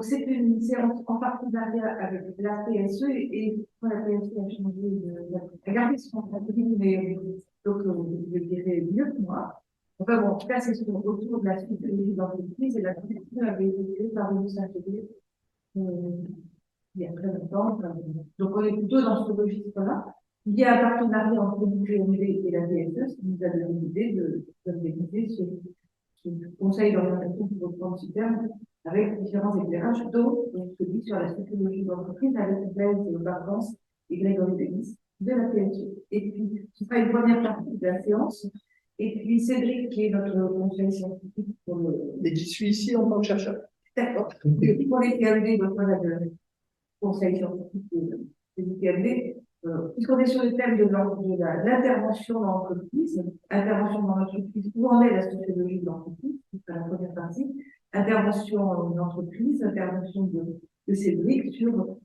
c'est une séance en partenariat avec la PSE et la PSE a changé a gardé son activité, mais donc vous le direz mieux que moi. Enfin bon, en tout cas, c'est autour de la psychologie d'entreprise et la culture avait été créée par une Saint-Pédé il y a très longtemps. Donc on est plutôt dans ce registre-là. Il y a un partenariat entre l'UPMD et la PSE, ce qui nous a donné l'idée d'organiser ce conseil d'orientation pour le terme avec différents éclairages, dont celui sur la psychologie d'entreprise avec Blaise Bargance et Grégory Denis de la PSE. Et puis, ce sera une première partie de la séance. Et puis, Cédric, qui est notre conseiller scientifique pour le... Et qui suis ici en tant que chercheur. D'accord. Et puis, pour les PMD, donc voilà, le conseil scientifique du PMD, puisqu'on est sur le thème de l'intervention dans l'entreprise, intervention dans l'entreprise, où en est la sociologie de l'entreprise, c'est la première partie, intervention d'entreprise, intervention de Cédric sur,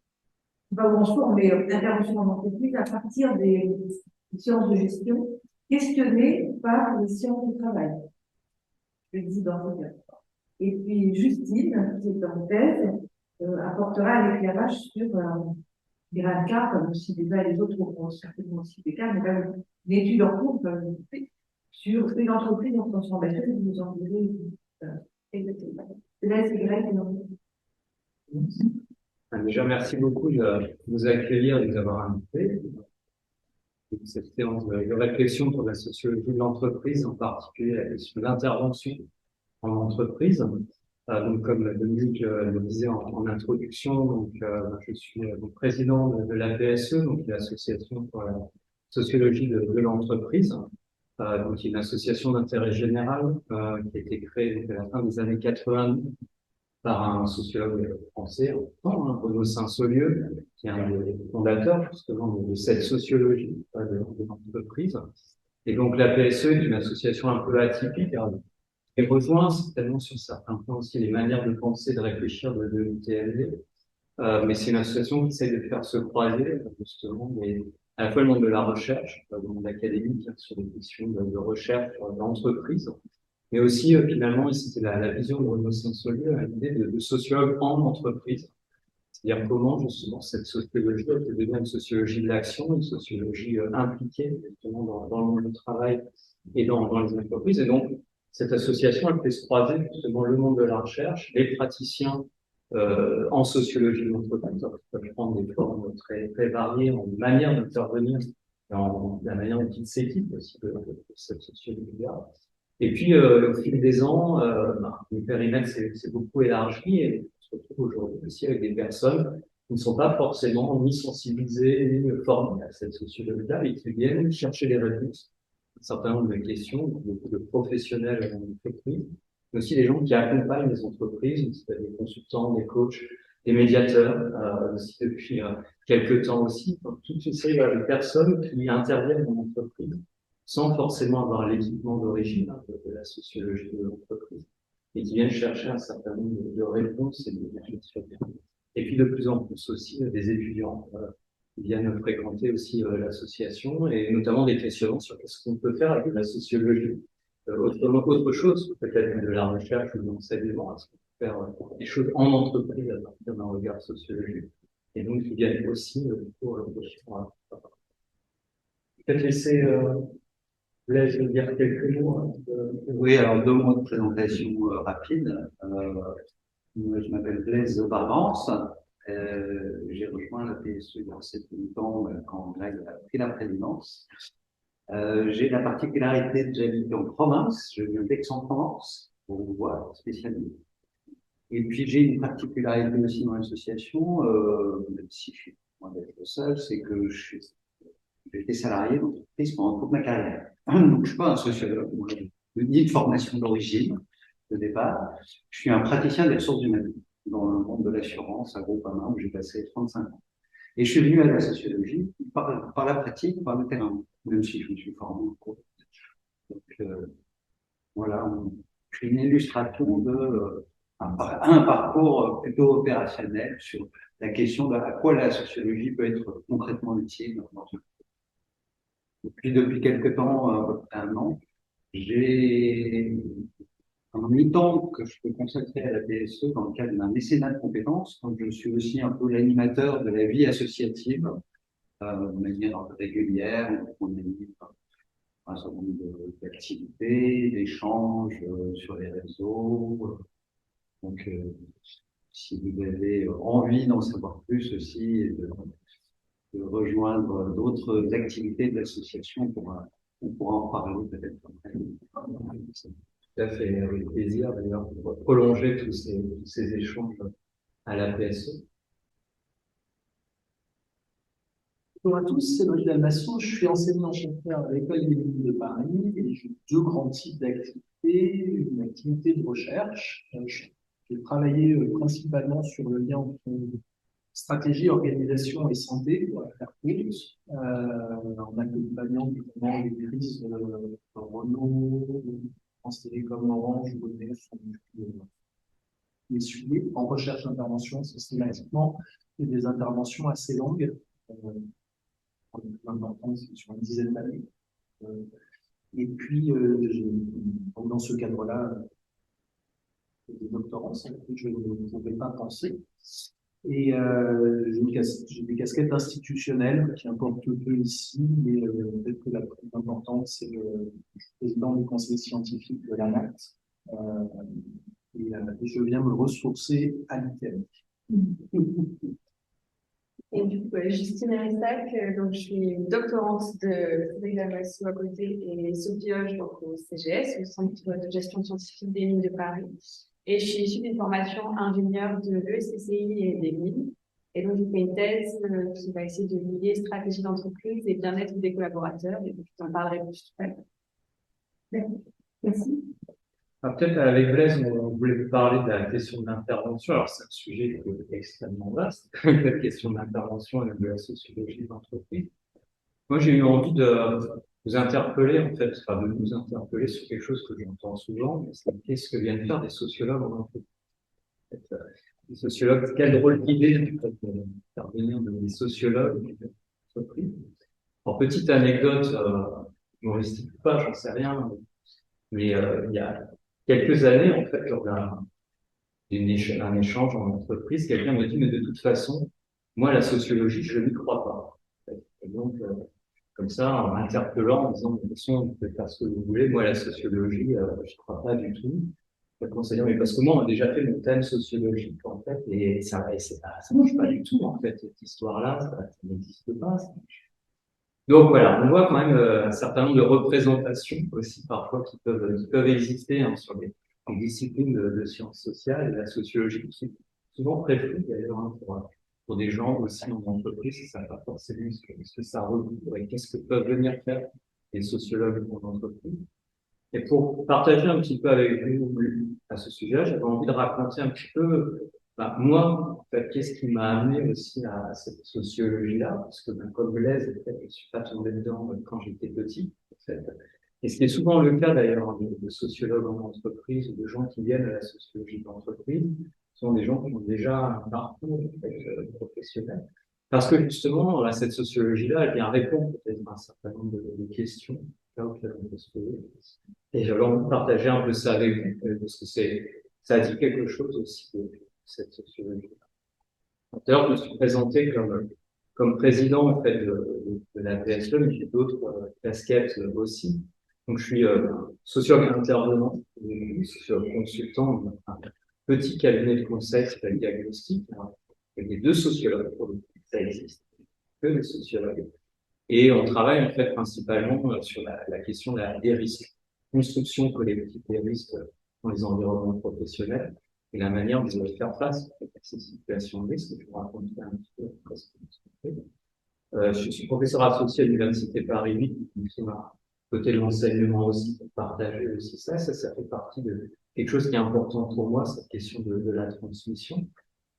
pas où on soit, mais intervention dans l'entreprise à partir des sciences de gestion questionnées par les sciences du travail. Je le dis dans le cas. Et puis Justine, qui est en thèse, apportera un éclairage sur un cas, comme aussi déjà les autres auront certainement aussi des cas, mais là, une étude en cours sur une entreprise en transformation, vous nous en direz exactement. Là, c'est Greg. Déjà, merci beaucoup de nous accueillir et de nous avoir invités. Cette séance de réflexion sur la sociologie de l'entreprise, en particulier la question de l'intervention en entreprise. Donc, comme Dominique le disait en introduction, donc, je suis président de la PSE, donc l'Association pour la sociologie de l'entreprise. Donc, une association d'intérêt général qui a été créée donc, à la fin des années 80 par un sociologue français, Renaud Saint-Saulieu, qui est un des fondateurs justement de cette sociologie de l'entreprise. Et donc la PSE est une association un peu atypique, et rejoint certainement sur certains points aussi les manières de penser, de réfléchir de l'UTLD. Mais c'est une association qui essaie de faire se croiser justement à la fois le monde de la recherche, le monde académique sur des questions de recherche d'entreprise, mais aussi finalement ici c'est la vision de Renaud Saint-Saulieu, l'idée de sociologue en entreprise, c'est-à-dire comment justement cette sociologie peut devenir une sociologie de l'action, une sociologie impliquée justement dans le monde du travail et dans les entreprises. Et donc cette association elle fait se croiser justement le monde de la recherche, les praticiens en sociologie de l'entreprise, qui peuvent prendre des formes très, très variées en manière d'intervenir, dans la manière dont ils s'équipent aussi de cette sociologie-là. Et puis, au fil des ans, le périmètre s'est beaucoup élargi et on se retrouve aujourd'hui aussi avec des personnes qui ne sont pas forcément ni sensibilisées ni formées à cette sociologie-là et qui viennent chercher des réponses à un certain nombre de questions, beaucoup de professionnels en entreprise, mais aussi des gens qui accompagnent les entreprises, des consultants, des coachs, des médiateurs, aussi depuis quelques temps aussi, toute une série de personnes qui interviennent dans l'entreprise sans forcément avoir l'équipement d'origine de la sociologie de l'entreprise, et qui viennent chercher un certain nombre de réponses et de questions. Et puis de plus en plus aussi des étudiants qui viennent fréquenter aussi l'association, et notamment des questionnements sur ce qu'on peut faire avec la sociologie. Autre chose, peut-être de la recherche ou de l'enseignement, est-ce qu'on peut faire des choses en entreprise à partir d'un regard sociologique. Et donc, ils viennent aussi pour réfléchir à peut-être laisser Blaise dire quelques mots. Oui, alors 2 mots de présentation rapide. Je m'appelle Blaise Bargance. J'ai rejoint la PSE il y a 7 ans quand Greg a pris la présidence. J'ai la particularité de j'habite en province, je viens d'Aix-en-Provence, pour vous voir, spécialiste. Et puis j'ai une particularité aussi dans l'association, même si je suis loin d'être le seul, c'est que j'ai été salarié d'entreprise pendant toute ma carrière. Donc je ne suis pas un sociologue, ni de formation d'origine de départ. Je suis un praticien des ressources humaines dans le monde de l'assurance à Groupama où j'ai passé 35 ans. Et je suis venu à la sociologie par la pratique, par le terrain, même si je me suis formé en cours. Donc voilà, je suis une illustration de un parcours plutôt opérationnel sur la question de à quoi la sociologie peut être concrètement utile dans une. Depuis quelques temps, un an, j'ai un mi-temps que je peux consacrer à la PSE dans le cadre d'un mécénat de compétences. Donc, je suis aussi un peu l'animateur de la vie associative de manière régulière. On anime un certain nombre d'activités, d'échanges sur les réseaux. Donc, si vous avez envie d'en savoir plus aussi, et de rejoindre d'autres activités de l'association, on pourra en parler peut-être après. Tout à fait, avec plaisir d'ailleurs, pour prolonger tous ces échanges à la PSE. Bonjour à tous, c'est Loïc Dalmasson, je suis enseignant-chercheur à l'École des Mines de Paris et j'ai deux grands types d'activités. Une activité de recherche, j'ai travaillé principalement sur le lien entre stratégie, organisation et santé, pour la faire courte, en accompagnant notamment les crises Renault, France Télécom, Orange, EDF, les sujets en recherche d'intervention systématiquement et des interventions assez longues. L'important, c'est sur une dizaine d'années. Et puis, dans ce cadre-là, des doctorants, c'est que je ne pouvais pas penser. Et j'ai des casquettes institutionnelles qui importent peu ici, mais peut-être que la plus importante, c'est le président du conseil scientifique de la NAT. Et je viens me ressourcer à l'ITEM. Et du coup, Justine Rissac, donc je suis doctorante de Frédéric Dalmasson à côté et Sophie Hoge donc au CGS, au Centre de gestion scientifique des mines de Paris. Et je suis issue d'une formation ingénieure de l'ESCCI et des mines. Et donc, j'ai fait une thèse qui va essayer de lier stratégie d'entreprise et bien-être des collaborateurs. Et donc, je t'en parlerai plus tout à l'heure. Merci. Peut-être avec Blaise, on voulait vous parler de la question de l'intervention. Alors, c'est un sujet extrêmement vaste, la question de l'intervention et de la sociologie d'entreprise. Moi, j'ai eu envie de vous interpeller, en fait, enfin, de nous interpeller sur quelque chose que j'entends souvent, c'est qu'est-ce que viennent faire des sociologues en entreprise. En fait, les sociologues, quel rôle d'idée d'intervenir des sociologues en entreprise. En petite anecdote, humoristique ou pas, j'en sais rien, mais il y a quelques années, en fait, lors d'un échange en entreprise, quelqu'un me dit, mais de toute façon, moi, la sociologie, je n'y crois pas. Et donc, comme ça, en m'interpellant, en disant, de toute façon, vous pouvez faire ce que vous voulez, moi, la sociologie, je n'y crois pas du tout. Le conseiller, mais parce que moi, on a déjà fait mon thème sociologique, en fait, et ça marche pas du tout, en fait, cette histoire-là, ça n'existe pas. Donc voilà, on voit quand même un certain nombre de représentations aussi parfois qui peuvent exister hein, sur les disciplines de sciences sociales et la sociologie, qui est souvent très floue d'ailleurs hein, pour des gens aussi en entreprise, ça ne savent pas forcément ce que ça recouvre et qu'est-ce que peuvent venir faire les sociologues en entreprise. Et pour partager un petit peu avec vous à ce sujet, j'avais envie de raconter un petit peu moi, en fait, qu'est-ce qui m'a amené aussi à cette sociologie-là, parce que comme Blaise, en fait, je ne suis pas tombé dedans quand j'étais petit, en fait. Et ce qui est souvent le cas d'ailleurs de sociologues en entreprise ou de gens qui viennent à la sociologie d'entreprise, sont des gens qui ont déjà un parcours en fait, professionnel. Parce que justement, cette sociologie-là, elle vient répondre peut-être à un certain nombre de questions auxquelles on peut se poser. Et j'avais envie de partager un peu ça avec vous, parce que ça dit quelque chose aussi de cette sociologie. D'ailleurs, je me suis présenté comme président en fait de la PSE, mais j'ai d'autres casquettes aussi. Donc, je suis sociologue intervenant, sociologue consultant dans un petit cabinet de conseil sur le diagnostic. Il y a deux sociologues pour le coup, ça existe, que des sociologues. Et on travaille en fait principalement sur la question des risques, construction collective des risques dans les environnements professionnels et la manière de faire face à ces situations de risque. Je vais vous raconter un petit peu ce qu'on fait. Je suis professeur associé à l'Université Paris 8, qui est à côté de l'enseignement aussi, pour partager aussi ça. Ça fait partie de quelque chose qui est important pour moi, cette question de la transmission.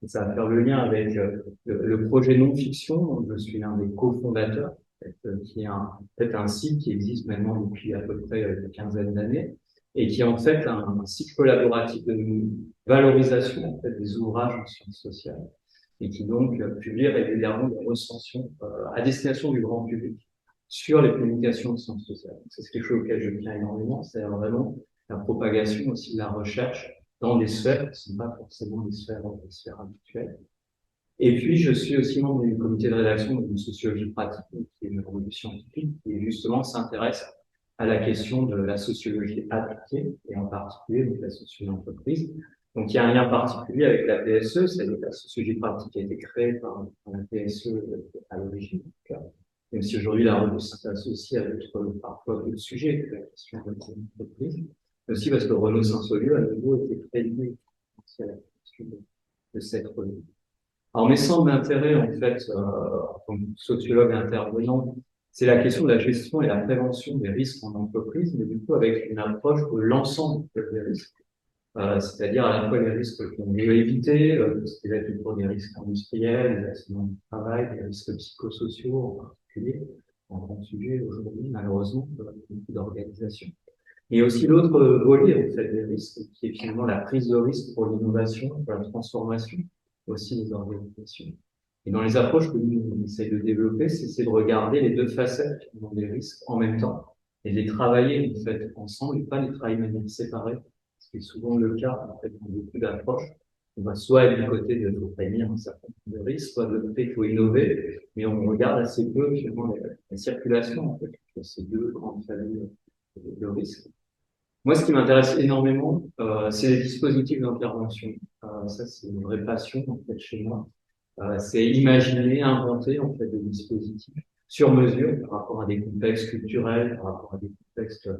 Et ça va faire le lien avec le projet non-fiction, dont je suis l'un des cofondateurs, qui est peut-être un site qui existe maintenant depuis à peu près une quinzaine d'années, et qui est en fait un site collaboratif de valorisation en fait, des ouvrages en sciences sociales, et qui donc publie régulièrement des recensions à destination du grand public sur les publications de sciences sociales. C'est quelque chose auquel je tiens énormément, c'est vraiment la propagation aussi de la recherche dans des sphères qui ne sont pas forcément des sphères habituelles. Et puis, je suis aussi membre du comité de rédaction d'une sociologie pratique, qui est une revue scientifique, qui justement s'intéresse à la question de la sociologie appliquée, et en particulier donc la sociologie d'entreprise. Donc, il y a un lien particulier avec la PSE, c'est-à-dire que la sociologie pratique a été créée par la PSE à l'origine. Même si aujourd'hui la revue s'associe à parfois d'autres sujets, que la question de l'entreprise, mais aussi parce que Renaud Saint-Saulieu, à nouveau, était très lié à la question de cette revue. Alors, mes centres d'intérêt, en fait, en tant que sociologue intervenant, c'est la question de la gestion et la prévention des risques en entreprise, mais du coup avec une approche de l'ensemble des risques, c'est-à-dire à la fois les risques qu'on veut éviter, ce qui va être pour des risques industriels, des accidents du travail, des risques psychosociaux en particulier, un grand sujet aujourd'hui, malheureusement, pour beaucoup d'organisations. Et aussi l'autre volet, en fait, des risques, qui est finalement la prise de risque pour l'innovation, pour la transformation, aussi des organisations. Et dans les approches que nous on essaie de développer, c'est de regarder les deux facettes des risques en même temps et de les travailler en fait ensemble et pas les travailler de manière séparée, ce qui est souvent le cas en fait dans beaucoup d'approches. On va soit être du côté de faut prévenir un certain nombre de risques, soit de l'autre qu'il faut innover, mais on regarde assez peu finalement la circulation en fait de ces deux grandes familles de risques. Moi, ce qui m'intéresse énormément, c'est les dispositifs d'intervention. Ça, c'est une vraie passion en fait chez moi. C'est imaginer, inventer en fait des dispositifs sur mesure par rapport à des contextes culturels, par rapport à des contextes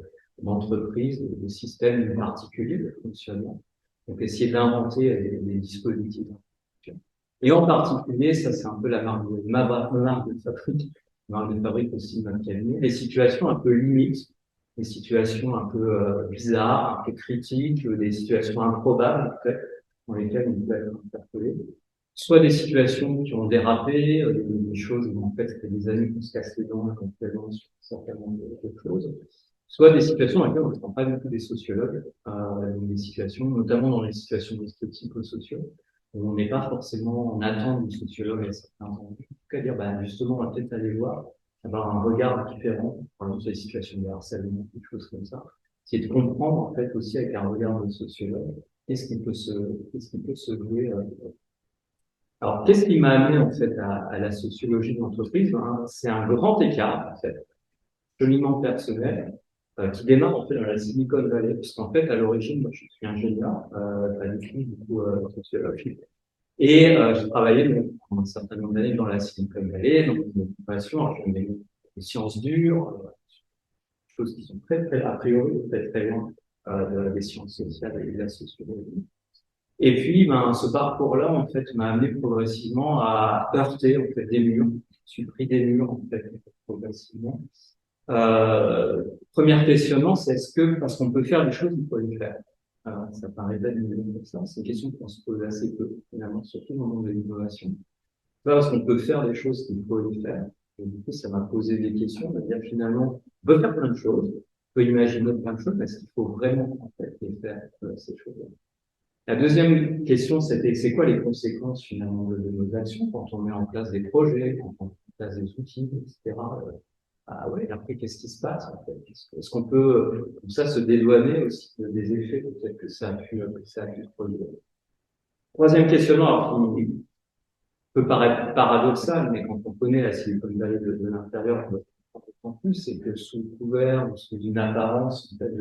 d'entreprise, de systèmes particuliers de fonctionnement. Donc, essayer d'inventer des dispositifs d'intervention. Et en particulier, ça c'est un peu ma marque de fabrique aussi de notre cabinet, les situations un peu limites, des situations un peu bizarres, un peu critiques, des situations improbables en fait, dans lesquelles on peut être interpellé. Soit des situations qui ont dérapé, des choses où en fait ça fait des années qu'on se casse les dents et qu'on plaisante sur certains nombre de choses. Soit des situations dans lesquelles on ne prend pas du tout des sociologues, des situations, notamment dans les situations de psychosociaux, où on n'est pas forcément en attente du sociologue à certains moments. En tout cas, dire, justement, on va peut-être aller voir, avoir un regard différent, par exemple, sur les situations de harcèlement, quelque chose comme ça. C'est de comprendre, en fait, aussi avec un regard de sociologue, qu'est-ce qui peut se jouer. Alors, qu'est-ce qui m'a amené, en fait, à la sociologie de l'entreprise? C'est un grand écart, en fait, cheminement personnel, qui démarre, en fait, dans la Silicon Valley, puisqu'en fait, à l'origine, moi, je suis ingénieur, pas du tout, du coup, sociologue. Et j'ai travaillé donc, pendant un certain nombre d'années dans la Silicon Valley, dans une occupation, alors j'ai des sciences dures, choses qui sont très, très, a priori, très, très loin des sciences sociales et de la sociologie. Et puis, ce parcours-là, en fait, m'a amené progressivement à heurter, en fait, des murs. Je suis pris des murs, en fait, progressivement. Premier questionnement, c'est est-ce que, parce qu'on peut faire des choses, il faut les faire. Ça paraît bête de dire comme ça. C'est une question qu'on se pose assez peu, finalement, surtout dans le monde de l'innovation. Pas parce qu'on peut faire des choses qu'il faut les faire. Et du coup, ça m'a posé des questions, de dire finalement, on peut faire plein de choses, on peut imaginer plein de choses, mais est-ce qu'il faut vraiment, en fait, les faire, ces choses-là? La deuxième question, c'était c'est quoi les conséquences finalement de nos actions quand on met en place des projets, quand on met en place des outils, etc. Ah ouais, après qu'est-ce qui se passe en fait? Est-ce qu'on peut comme ça se dédouaner aussi des effets peut-être que ça a pu produire? Troisième questionnement, alors, qui peut paraître paradoxal, mais quand on connaît la Silicon Valley de l'intérieur, on comprend plus, c'est que sous couvert ou sous une apparence en fait,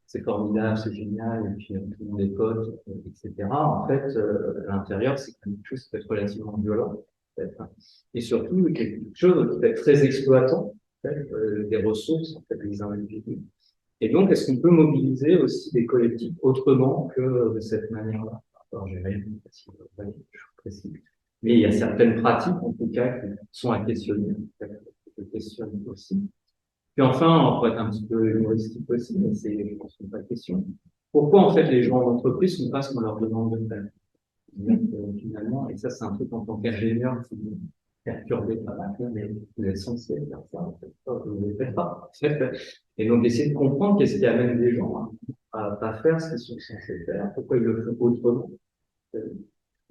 c'est formidable, c'est génial, et puis tout le monde est potes, etc. En fait, l'intérieur, c'est quelque chose qui peut être relativement violent, peut-être, hein. Et surtout, quelque chose qui peut être très exploitant, en fait, des ressources, en fait, des individus. Et donc, est-ce qu'on peut mobiliser aussi des collectifs autrement que de cette manière-là? Alors, j'ai rien dit, je précise. Mais il y a certaines pratiques, en tout cas, qui sont à questionner, je questionne aussi. Puis enfin, on peut être un petit peu humoristique aussi, mais c'est, je pense, pas question. Pourquoi, en fait, les gens d'entreprise font pas ce qu'on leur demande de faire? Finalement, et ça, c'est un truc en tant qu'ingénieur qui me perturbé par la fin, mais vous êtes censé faire ça, en fait, vous ne le faites pas. Et donc, essayer de comprendre qu'est-ce qui amène des gens à pas faire ce qu'ils sont censés faire, pourquoi ils le font autrement.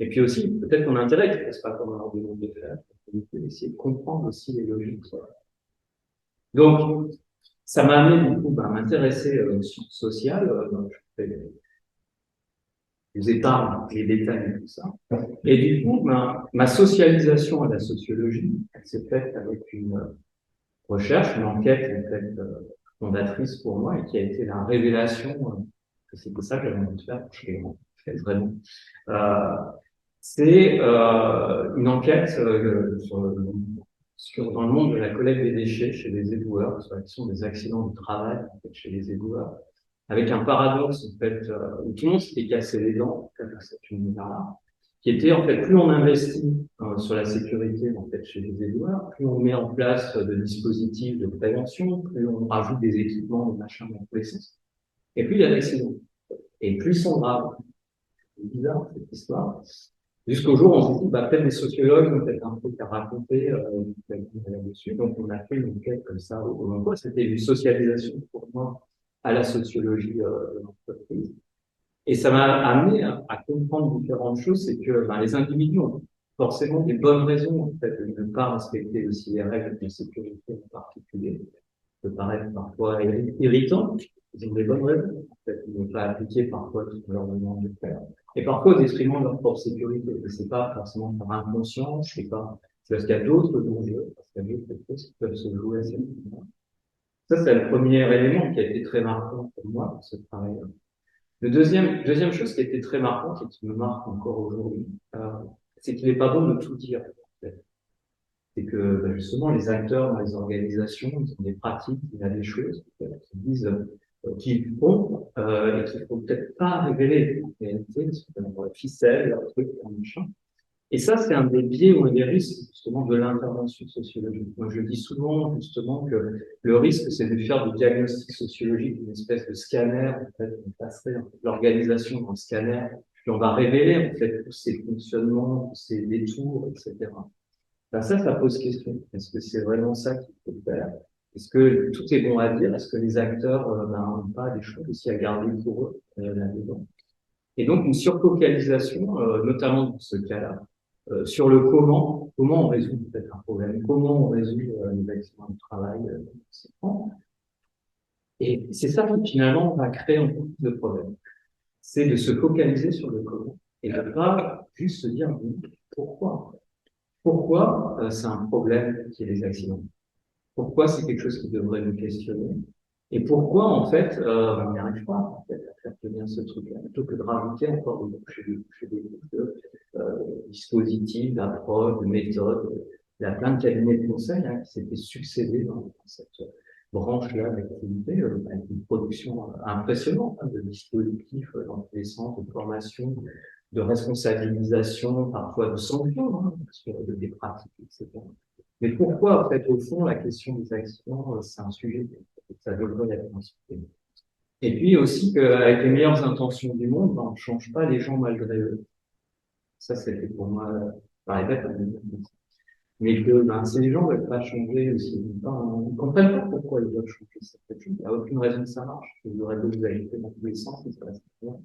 Et puis aussi, peut-être ton intérêt qui ne passe pas comme on leur demande de faire, essayer de comprendre aussi les logiques. Donc, Ça m'a amené du coup à m'intéresser aux sciences sociales. Donc, je fais les épargnes, les détails et tout ça. Et du coup, ma socialisation à la sociologie, elle s'est faite avec une recherche, une enquête en fait, fondatrice pour moi et qui a été la révélation que c'était ça que j'avais envie de faire quand je fais vraiment. Euh, c'est une enquête dans le monde de la collecte des déchets chez les éboueurs, sur la question des accidents du travail en fait, chez les éboueurs, avec un paradoxe en fait, où tout le monde s'était cassé les dents dans cet univers-là, qui était en fait plus on investit sur la sécurité en fait chez les éboueurs, plus on met en place de dispositifs de prévention, plus on rajoute des équipements, des machins dans tous les sens, et plus il y a d'accidents, et plus ils sont graves. C'est bizarre cette histoire. Jusqu'au jour où on s'est dit, bah, peut-être les sociologues ont peut-être un truc à raconter là-dessus. Donc, on a fait une enquête comme ça au long cours. C'était une socialisation pour moi à la sociologie de l'entreprise. Et ça m'a amené à comprendre différentes choses. C'est que les individus ont forcément des bonnes raisons en fait, de ne pas respecter aussi les règles de sécurité en particulier. Ça peut paraître parfois irritant. Ils ont des bonnes raisons en fait, de ne pas appliquer parfois ce qu'on leur demande de faire. Et parfois au détriment de leur propre sécurité. Et c'est pas forcément par inconscience, c'est parce qu'il y a d'autres enjeux, parce qu'il y a d'autres choses qui peuvent se jouer à ce moment-là. Ça, c'est le premier élément qui a été très marquant pour moi pour ce travail-là. Deuxième chose qui a été très marquante et qui me marque encore aujourd'hui, c'est qu'il n'est pas bon de tout dire. En fait. C'est que justement les acteurs dans les organisations, ils ont des pratiques, il y a des choses qui disent qu'ils font et qu'il faut peut-être pas révéler en réalité, leur ficelle, leur truc, leur machin. Et ça, c'est un des biais ou un des risques justement de l'intervention sociologique. Moi, je dis souvent justement que le risque, c'est de faire du diagnostic sociologique, une espèce de scanner, en fait, on passerait l'organisation dans le scanner, puis on va révéler en fait tous ces fonctionnements, tous ces détours, etc. Ben ça pose question. Est-ce que c'est vraiment ça qu'il faut faire? Est-ce que tout est bon à dire? Est-ce que les acteurs n'ont pas des choses aussi à garder pour eux là-dedans? Et donc une surfocalisation, notamment dans ce cas-là, sur le comment on résout peut-être un problème, comment on résout les accidents du travail, et c'est ça qui finalement va créer un peu plus de problèmes. C'est de se focaliser sur le comment et de pas juste se dire pourquoi. Pourquoi c'est un problème qu'il y ait des accidents? Pourquoi c'est quelque chose qui devrait nous questionner? Et pourquoi, en fait, on n'y arrive pas en fait, à faire tenir ce truc-là, plutôt que de rajouter encore des dispositifs, d'approches, de méthodes. Il y a plein de cabinets de conseil qui s'étaient succédés dans cette branche-là d'activité, avec une production impressionnante de dispositifs dans tous les sens, de formation, de responsabilisation, parfois de sanctions sur des pratiques, etc. Mais pourquoi, en fait, au fond, la question des accidents, c'est un sujet que ça devrait être discuté. Et puis aussi qu'avec les meilleures intentions du monde, on ne change pas les gens malgré eux. Ça, c'était pour moi, par les bêtes, mais que si les gens ne veulent pas changer aussi, ils ne comprennent pas pourquoi ils doivent changer cette chose. Il n'y a aucune raison que ça marche. Ils auraient beau vous agiter dans tous les sens, mais ça reste bien.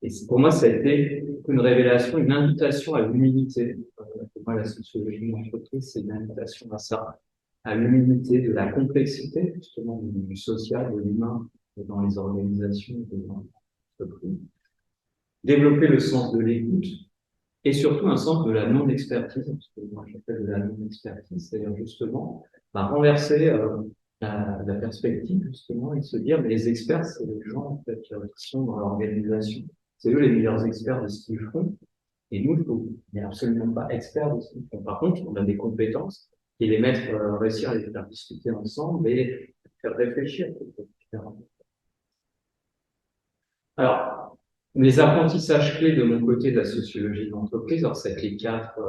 Et pour moi, ça a été une révélation, une invitation à l'humilité. Pour moi, la sociologie de l'entreprise, c'est une invitation à ça, à l'humilité de la complexité, justement, du social, de l'humain dans les organisations, dans l'entreprise. Développer le sens de l'écoute et surtout un sens de la non-expertise, ce que moi j'appelle de la non-expertise, c'est-à-dire justement renverser la perspective justement et se dire mais les experts, c'est les gens en fait, qui sont dans l'organisation. C'est eux les meilleurs experts de ce qu'ils font. Et nous, on n'est absolument pas experts de ce qu'ils font. Par contre, on a des compétences et les mettre, réussir à les faire discuter ensemble et faire réfléchir. Alors, les apprentissages clés de mon côté de la sociologie de l'entreprise, alors c'est les 4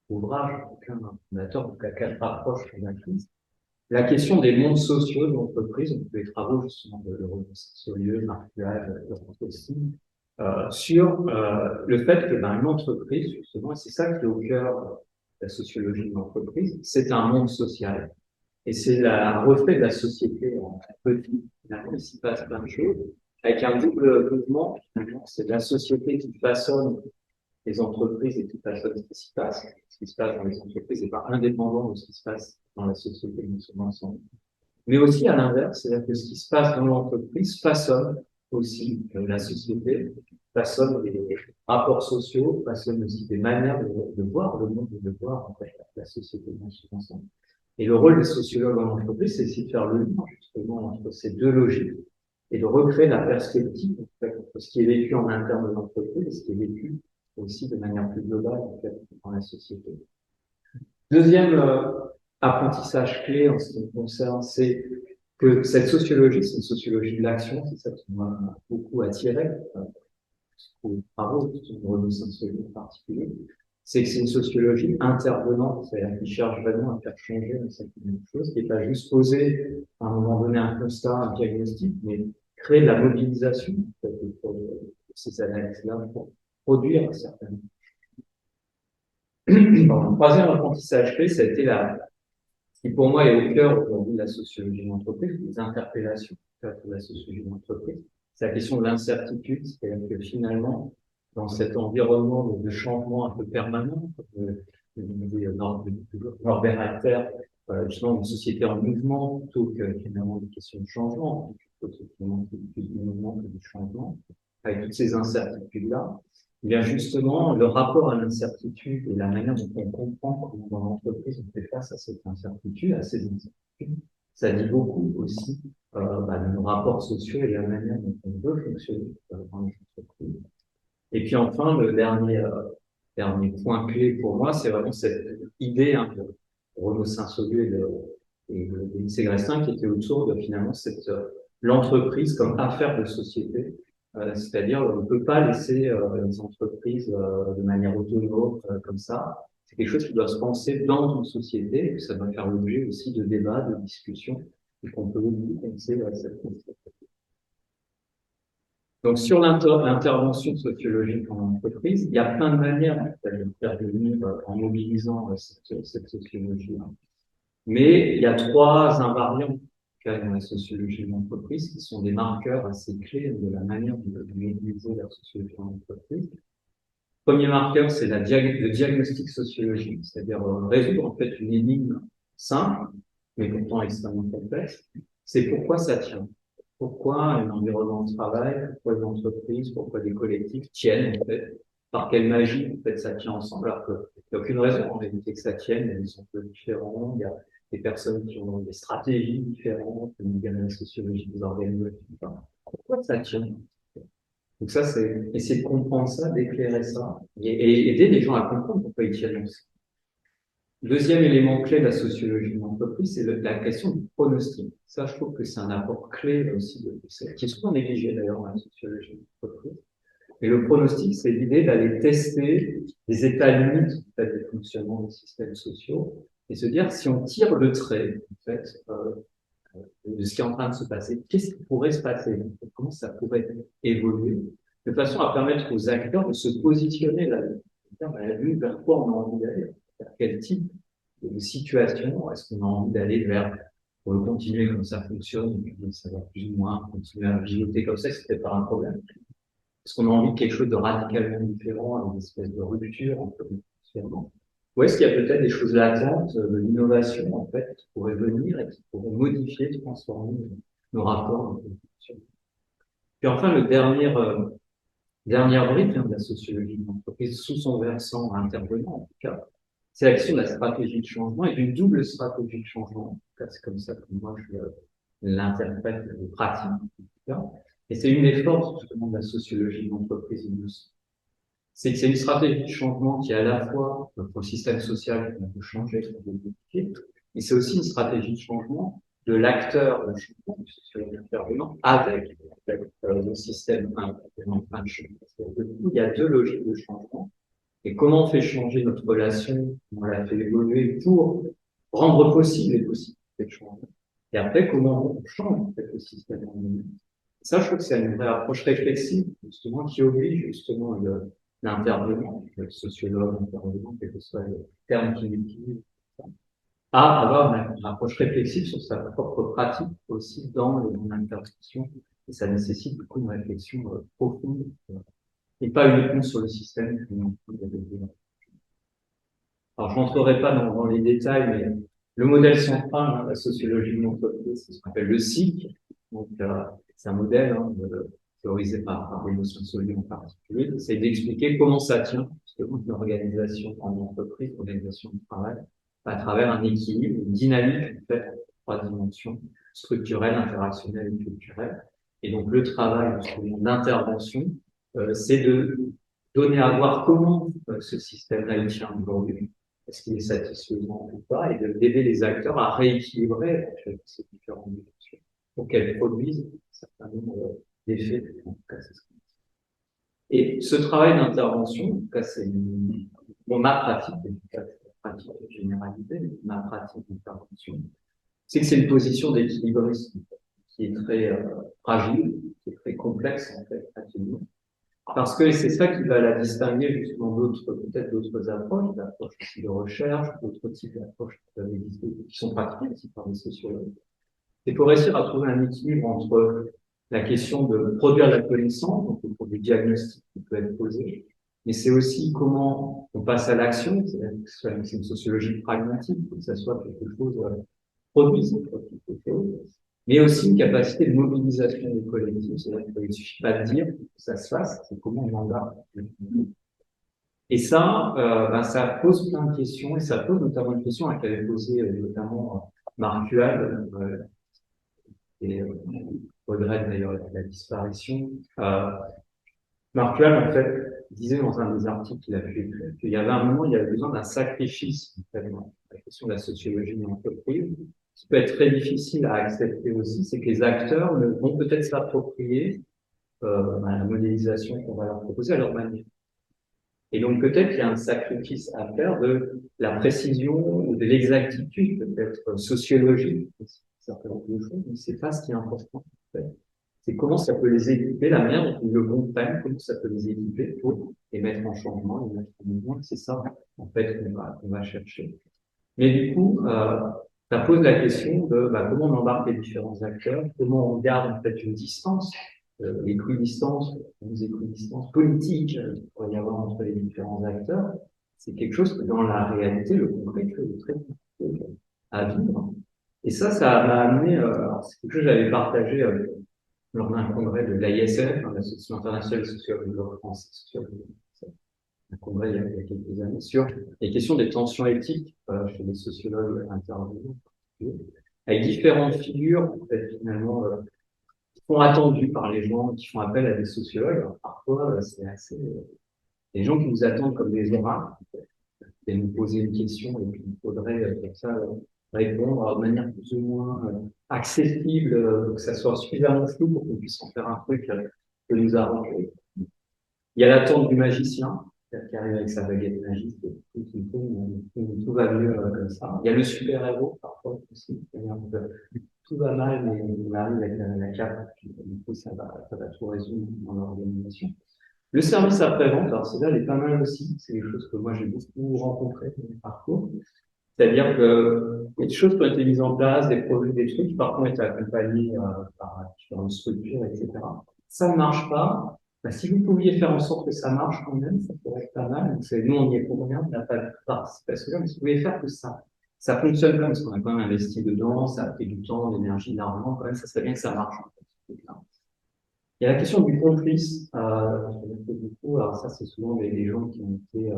ouvrages, aucun fondateur, donc à 4 approches qu'on a prises. La question des mondes sociaux de l'entreprise, donc les travaux justement de Laurent Solieu, Marc Dual, Laurent aussi, sur le fait que une entreprise, justement, et c'est ça qui est au cœur de la sociologie de l'entreprise, c'est un monde social. Et c'est la reflet de la société en petit. Finalement, il s'y passe plein de choses, avec un double mouvement. C'est la société qui façonne les entreprises et qui façonne ce qui se passe. Ce qui se passe dans les entreprises n'est pas indépendant de ce qui se passe dans la société dans son ensemble. mais aussi à l'inverse, c'est-à-dire que ce qui se passe dans l'entreprise façonne aussi la société, façonne les rapports sociaux, façonne aussi des manières de voir le monde et de voir en fait, la société dans son ensemble. Et le rôle des sociologues en entreprise, c'est aussi de faire le lien justement entre ces deux logiques et de recréer la perspective en fait, entre ce qui est vécu en interne de l'entreprise et ce qui est vécu aussi de manière plus globale en fait, dans la société. Deuxième apprentissage clé en ce qui me concerne, c'est que cette sociologie, c'est une sociologie de l'action, c'est ça qui m'a beaucoup attiré, aux travaux de neurosciences en particulier, c'est que c'est une sociologie intervenante, c'est-à-dire qui cherche vraiment à faire changer une certaine chose, qui n'est pas juste poser à un moment donné un constat, un diagnostic, mais créer de la mobilisation en fait, pour ces analyses-là pour produire certaines. Le troisième apprentissage clé, ça a été qui pour moi est au cœur aujourd'hui de la sociologie de l'entreprise, des interpellations de la sociologie de l'entreprise. C'est la question de l'incertitude, c'est-à-dire que finalement, dans cet environnement de changement un peu permanent, Norbert Acter, justement une société en mouvement plutôt que finalement des questions de changement, plutôt que du mouvement que du changement, avec toutes ces incertitudes-là, eh bien justement, le rapport à l'incertitude et la manière dont on comprend comment dans l'entreprise on fait face à cette incertitude, à ces incertitudes, ça dit beaucoup aussi de nos rapports sociaux et la manière dont on veut fonctionner dans les entreprises. Et puis enfin, le dernier point clé pour moi, c'est vraiment cette idée de Renaud Saint-Saulieu et de Lindsay Grestin qui était autour de finalement l'entreprise comme affaire de société. C'est-à-dire, on ne peut pas laisser les entreprises de manière autonome comme ça. C'est quelque chose qui doit se penser dans une société, et que ça doit faire l'objet aussi de débats, de discussions, et qu'on peut aussi penser à cette concept. Donc, sur l'intervention sociologique en entreprise, il y a plein de manières d'intervenir en mobilisant cette sociologie. Mais il y a trois invariants dans la sociologie de l'entreprise qui sont des marqueurs assez clés de la manière de mobiliser la sociologie en entreprise. Premier marqueur, c'est le diagnostic sociologique, c'est-à-dire résoudre en fait une énigme simple, mais pourtant extrêmement complexe. C'est pourquoi ça tient. Pourquoi un environnement de travail, pourquoi une entreprise, pourquoi des collectifs tiennent, en fait, par quelle magie, en fait, ça tient ensemble, alors qu'il n'y a aucune raison, en réalité, que ça tienne, ils sont un peu différents, il y a des personnes qui ont des stratégies différentes, il y a la sociologie des organisations, pourquoi ça tient? Donc ça, c'est essayer de comprendre ça, d'éclairer ça, et aider les gens à comprendre pourquoi ils tiennent ensemble. Deuxième élément clé de la sociologie de l'entreprise, c'est la question du pronostic. Ça, je trouve que c'est un apport clé aussi qui est souvent négligé d'ailleurs dans la sociologie de l'entreprise. Et le pronostic, c'est l'idée d'aller tester les états limites du fonctionnement des systèmes sociaux et se dire si on tire le trait en fait de ce qui est en train de se passer, qu'est-ce qui pourrait se passer, comment ça pourrait évoluer, de façon à permettre aux acteurs de se positionner là-dedans, vers quoi on a envie d'aller. Vers quel type de situation est-ce qu'on a envie d'aller vers pour continuer comme ça fonctionne, et puis ça va plus ou moins continuer à piloter comme ça, c'était pas un problème. Est-ce qu'on a envie de quelque chose de radicalement différent, avec une espèce de rupture entre les fonctionnements? Ou est-ce qu'il y a peut-être des choses latentes de l'innovation, en fait, qui pourraient venir et qui pourraient modifier, transformer nos rapports de fonctionnement? Puis enfin, dernière brique de la sociologie de l'entreprise, sous son versant intervenant, en tout cas, c'est la question de la stratégie de changement et d'une double stratégie de changement. En tout cas, c'est comme ça que moi je l'interprète de pratique. En tout cas. Et c'est une des forces justement de la sociologie de l'entreprise. C'est que c'est une stratégie de changement qui est à la fois notre système social qu'on peut changer, qu'on peut modifier, mais c'est aussi une stratégie de changement de l'acteur de changement, du sociologue intervenant, avec le système intervenant de changement. Du coup, il y a deux logiques de changement. Et comment on fait changer notre relation, comment on la fait évoluer pour rendre possible les possibilités de changement. Et après, comment on change en fait, le système en lui-même. Ça, je trouve que c'est une vraie approche réflexive, justement, qui oblige justement l'intervenant, le sociologue, l'intervenant, quel que soit le terme qu'il utilise, à avoir une approche réflexive sur sa propre pratique aussi dans l'intervention. Et ça nécessite beaucoup de réflexion profonde et pas uniquement sur le système. Alors, je rentrerai pas dans les détails, mais Le modèle central, hein, la sociologie de l'entreprise, c'est ce qu'on appelle le SIC. Donc, c'est un modèle théorisé par les notions de sociologie en particulier. C'est d'expliquer comment ça tient, justement, une organisation en entreprise, une organisation de travail, à travers un équilibre, une dynamique, en fait, en 3 dimensions, structurelle, interactionnelle et culturelle. Et donc, le travail, justement, d'intervention, c'est de donner à voir comment ce système-là il tient aujourd'hui, est-ce qu'il est satisfaisant ou pas, et d'aider les acteurs à rééquilibrer ces différentes dimensions pour qu'elles produisent un certain nombre d'effets. En tout cas, c'est ce qu'on dit. Et ce travail d'intervention, en tout cas, c'est ma pratique, en tout cas, la pratique de généralité, mais ma pratique d'intervention, c'est que c'est une position d'équilibriste qui est très fragile, qui est très complexe, en fait, pratiquement. Parce que c'est ça qui va la distinguer justement peut-être d'autres approches, d'approches aussi de recherche, d'autres types d'approches qui peuvent exister, qui sont pratiquées aussi par les sociologues. Il faut réussir à trouver un équilibre entre la question de produire la connaissance, donc pour du diagnostic qui peut être posé, mais c'est aussi comment on passe à l'action, c'est une sociologie pragmatique, il faut que ça soit quelque chose produit, quelque chose, mais aussi une capacité de mobilisation des collectifs, c'est-à-dire qu'il ne suffit pas de dire que ça se fasse, c'est comment on en garde. Et ça, ça pose plein de questions, et ça pose notamment une question qu'avait posée notamment Marc Hual, et regrette d'ailleurs la disparition. Marc Hual, en fait, disait dans un des articles qu'il a pu écrire qu'il y avait un moment, il y avait besoin d'un sacrifice, en fait, dans la question de la sociologie de l'entreprise. Ce qui peut être très difficile à accepter aussi, c'est que les acteurs vont peut-être s'approprier la modélisation qu'on va leur proposer à leur manière. Et donc peut-être qu'il y a un sacrifice à faire de la précision ou de l'exactitude peut-être sociologique, certaines choses, mais c'est pas ce qui est important. En fait. C'est comment ça peut les équiper, la manière dont ils le comprennent, comment ça peut les équiper pour les mettre en changement, les mettre en mouvement. C'est ça, en fait, qu'on va chercher. Mais du coup, ça pose la question de comment on embarque les différents acteurs, comment on garde en fait une distance, l'équidistance, équidistance politique qu'il pourrait y avoir entre les différents acteurs. C'est quelque chose que dans la réalité, le concret, est très compliqué à vivre. Et ça m'a amené, c'est quelque chose que j'avais partagé lors d'un congrès de l'AISF, l'Association internationale de sociologie de France, un congrès il y a quelques années, sur les questions des tensions éthiques chez les sociologues intervenants, avec différentes figures, en fait, finalement, qui sont attendues par les gens qui font appel à des sociologues. Alors, parfois, c'est assez... des gens qui nous attendent comme des oracles, en fait, et nous poser une question, et puis il faudrait, comme ça, répondre de manière plus ou moins accessible, que ça soit suffisamment flou pour qu'on puisse en faire un truc que nous arranger. Il y a l'attente du magicien, qui arrive avec sa baguette magique, et tout va mieux comme ça. Il y a le super-héros, parfois, aussi. Tout va mal, mais on arrive avec la cape, et du coup, ça va tout résoudre dans l'organisation. Le service après-vente, alors c'est là, il est pas mal aussi. C'est quelque chose que moi, j'ai beaucoup rencontré dans mon parcours. C'est-à-dire que il y a des choses qui ont été mises en place, des projets, des trucs qui parfois ont été accompagnés par différentes structures, etc. Ça ne marche pas. Si vous pouviez faire en sorte que ça marche quand même, ça pourrait être pas mal. Nous, on n'y est pour rien, on n'a pas de participation, mais si vous pouvez faire que ça fonctionne quand même, parce qu'on a quand même investi dedans, ça a pris du temps, de l'énergie, de l'argent, quand même, ça serait bien que ça marche. En fait. Il y a la question du complice. Du coup, alors ça, c'est souvent des gens qui ont été,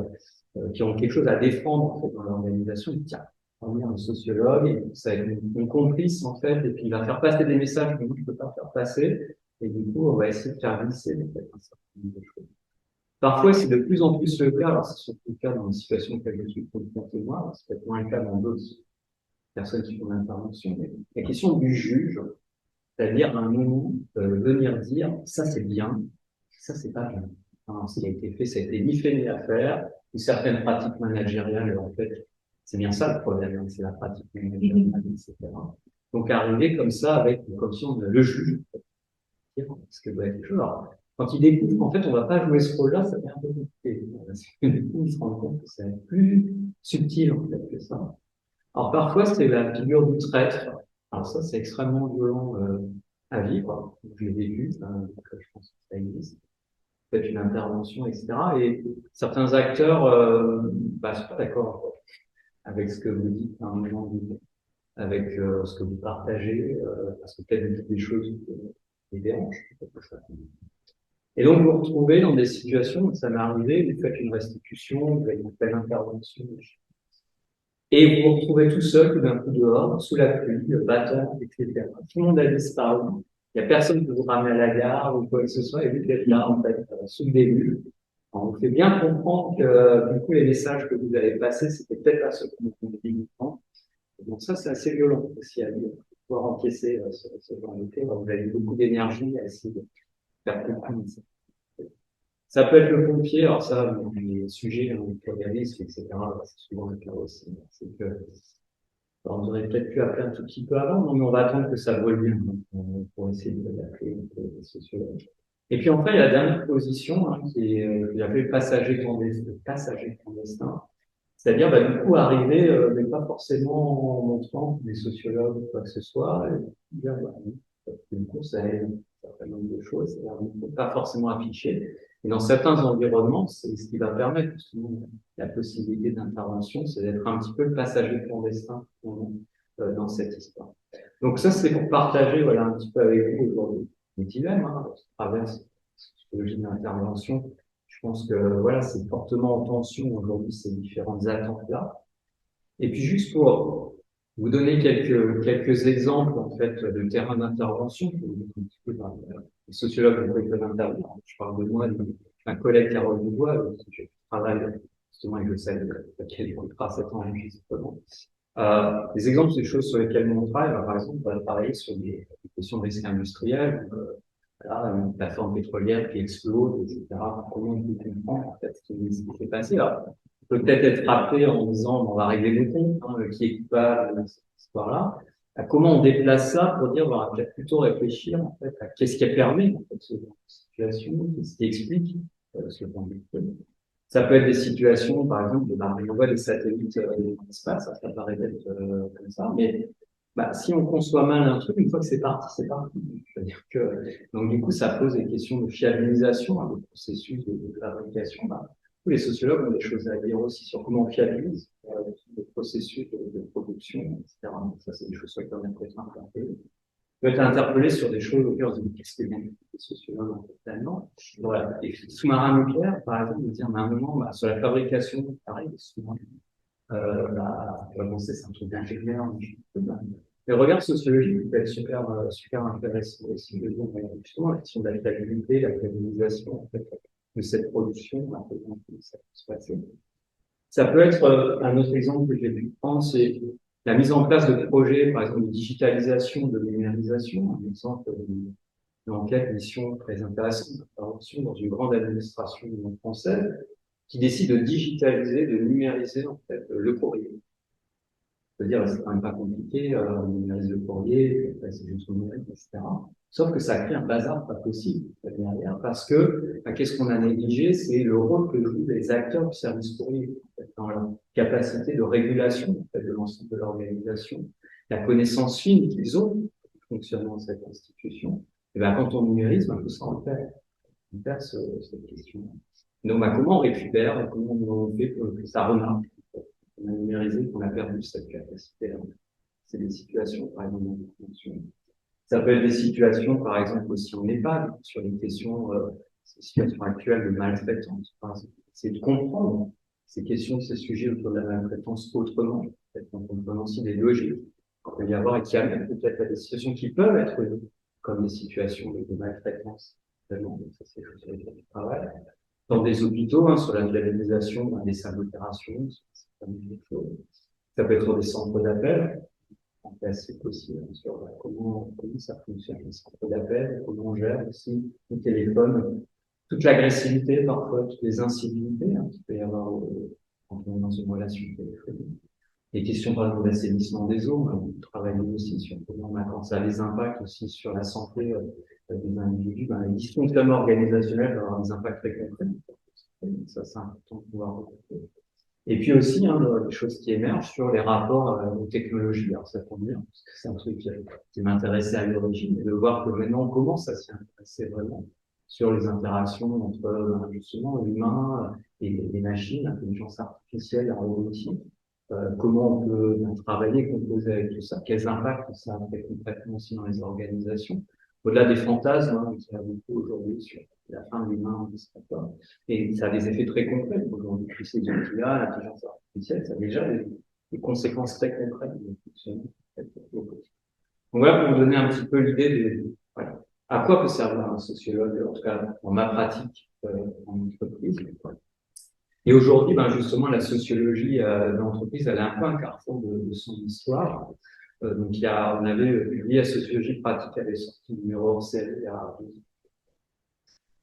qui ont quelque chose à défendre en fait, dans l'organisation. Ils disent, tiens, on va venir un sociologue, et ça va être mon complice en fait, et puis il va faire passer des messages que moi je peux pas faire passer, et du coup, on va essayer de faire glisser en fait, un certain nombre de choses. Parfois, c'est de plus en plus le cas. Alors, c'est surtout le cas dans une situation que je suis confronté moi. C'est peut-être moins le cas dans d'autres personnes qui font l'intervention. Mais la question du juge. C'est-à-dire, à un moment, venir dire, ça c'est bien, ça c'est pas bien. Alors, ce qui a été fait, ça a été ni fait ni à faire, ou certaines pratiques managériales, en fait, c'est bien ça le problème, c'est la pratique managériale, etc. Donc, arriver comme ça, avec, comme si on le juge, ce que doit être quelque chose. Alors, quand il découvre qu'en fait, on va pas jouer ce rôle-là, ça devient un peu compliqué. Parce que du coup, il se rend compte que c'est plus subtil, en fait, que ça. Alors, parfois, c'est la figure du traître. Alors ça, c'est extrêmement violent à vivre. Je l'ai vécu, je pense que ça existe. Peut-être une intervention, etc. Et certains acteurs sont pas d'accord avec ce que vous dites à un moment donné. avec ce que vous partagez, parce que peut-être vous dites des choses qui les dérangent. Et donc, vous vous retrouvez dans des situations où ça m'est arrivé, vous faites une restitution, vous avez une telle intervention, et vous vous retrouvez tout seul, tout d'un coup dehors, sous la pluie, battant, etc. Tout le monde a disparu. Il n'y a personne qui vous ramène à la gare ou quoi que ce soit, et vous êtes là, en fait, sous le début. On vous fait bien comprendre que, du coup, les messages que vous avez passés, c'était peut-être pas ceux qu'on vous dit. Donc ça, c'est assez violent aussi à dire. Pouvoir encaisser ce genre de choses. Vous avez beaucoup d'énergie à essayer de faire comprendre ça. Ça peut être le pompier, alors ça, les sujets, les risques, etc., c'est souvent le cas aussi. C'est que, alors, on aurait peut-être pu appeler un tout petit peu avant, mais on va attendre que ça brûle bien pour essayer de l'appeler les sociologues. Et puis enfin, il y a la dernière position, qui est, que j'appelle le passager clandestin. C'est-à-dire, du coup, arriver, mais pas forcément en montrant des sociologues ou quoi que ce soit, et dire, du coup, ça aide un certain nombre de choses, c'est-à-dire, on ne peut pas forcément afficher. Et dans certains environnements, c'est ce qui va permettre justement la possibilité d'intervention, c'est d'être un petit peu le passager clandestin dans cette histoire. Donc ça, c'est pour partager, voilà, un petit peu avec vous aujourd'hui. Les dilemmes, à travers cette psychologie d'intervention. Je pense que voilà, c'est fortement en tension aujourd'hui ces différentes attentes-là. Et puis juste pour vous donner quelques exemples en fait de terrain d'intervention, les sociologues ont fait d'intervenir. Je parle de moi, d'un collègue Carole Dubois, avec qui je travaille justement avec le CEL, qui écoutera cet enregistrement. Des exemples des choses sur lesquelles on travaille, par exemple, on va travailler sur des questions de risque industriel, voilà, une plateforme pétrolière qui explose, etc. Comment on peut comprendre en fait ce qui s'est passé? Alors, on peut peut-être être rappelé en disant on va régler le compte, qui est coupable de cette histoire-là. Comment on déplace ça pour dire on va peut-être plutôt réfléchir en fait à qu'est-ce qui a permis en fait cette situation, qu'est-ce qui explique ce point de vue. Ça peut être des situations, par exemple, on envoie des satellites dans l'espace, ça paraît être comme ça, mais si on conçoit mal un truc, une fois que c'est parti, c'est parti. C'est-à-dire que, donc du coup, ça pose des questions de fiabilisation, des processus de fabrication. Tous les sociologues ont des choses à dire aussi sur comment on fiabilise les processus de production, etc. Donc, ça, c'est des choses sur lesquelles on peut être interpellé. On peut être interpellé sur des choses auxquelles on se dit qu'est-ce que les sociologues ont totalement. Voilà. Et sous-marin nucléaire, par exemple, de dire, à un moment, sur la fabrication, pareil, souvent, on va penser c'est un truc d'ingénieur, les regards sociologiques peuvent être super intéressants aussi. Justement, la question de la fiabilité, la fiabilisation en fait, de cette production, un peu comment ça peut se passer. Ça peut être un autre exemple que j'ai pu prendre, c'est la mise en place de projets, par exemple, de digitalisation, de numérisation. Un exemple d'une enquête, mission très intéressante, d'intervention dans une grande administration française qui décide de digitaliser, de numériser en fait le courrier. C'est-à-dire, c'est quand même pas compliqué, on numérise le courrier, après c'est juste numérique, etc. Sauf que ça crée un bazar pas possible derrière, parce que qu'est-ce qu'on a négligé, c'est le rôle que jouent les acteurs du service courrier, en fait, dans leur capacité de régulation en fait, de l'ensemble de l'organisation, la connaissance fine qu'ils ont du fonctionnement de cette institution. Et quand on numérise, tout ça on perd. On perd cette question. Donc, comment on récupère, comment on fait pour que ça remarque? On a numérisé, qu'on a perdu cette capacité-là. C'est des situations, par exemple, d'intervention. Ça peut être des situations, par exemple, aussi en EHPAD, sur les questions, ces situations actuelles de maltraitance. C'est de comprendre ces questions, ces sujets autour de la maltraitance autrement, peut-être en comprenant aussi des logiques qu'il peut y avoir et qui amènent peut-être à des situations qui peuvent être comme des situations de maltraitance. Donc, ça, c'est des choses sur lesquelles je travaille. Dans des hôpitaux, sur la viabilisation des salles d'opération, ça peut être des centres d'appel, en classique aussi, sur comment ça fonctionne, les centres d'appel, comment on gère aussi le téléphone, toute l'agressivité parfois, toutes les incivilités qu'il peut y avoir quand on est dans une relation téléphonique. Les questions, par exemple, d'assainissement des eaux, on travaille aussi sur comment quand ça a des impacts aussi sur la santé des individus, les dysfonctionnements organisationnels peuvent avoir des impacts très concrets. Ça, c'est important de pouvoir retrouver. Et puis aussi, des choses qui émergent sur les rapports aux technologies. Alors, ça tombe bien, parce que c'est un truc qui m'intéressait à l'origine, et de voir que maintenant, on commence à s'y intéresser vraiment sur les interactions entre, justement, l'humain et les machines, l'intelligence artificielle, la robotique. comment on peut travailler, composer avec tout ça, quels impacts ça a fait concrètement aussi dans les organisations, au-delà des fantasmes hein, qu'il y a beaucoup aujourd'hui sur la fin de l'humain, etc. Et ça a des effets très concrets. Aujourd'hui, tous ces outils-là, l'intelligence artificielle, ça a déjà des conséquences très concrètes de fonctionnement. Donc voilà pour vous donner un petit peu l'idée de voilà, à quoi peut servir un sociologue, en tout cas dans ma pratique en entreprise. Et aujourd'hui, ben justement, la sociologie de l'entreprise, elle est un peu un carrefour de son histoire. Donc, on avait publié la sociologie pratique, elle est sortie numéro hors série il y a 12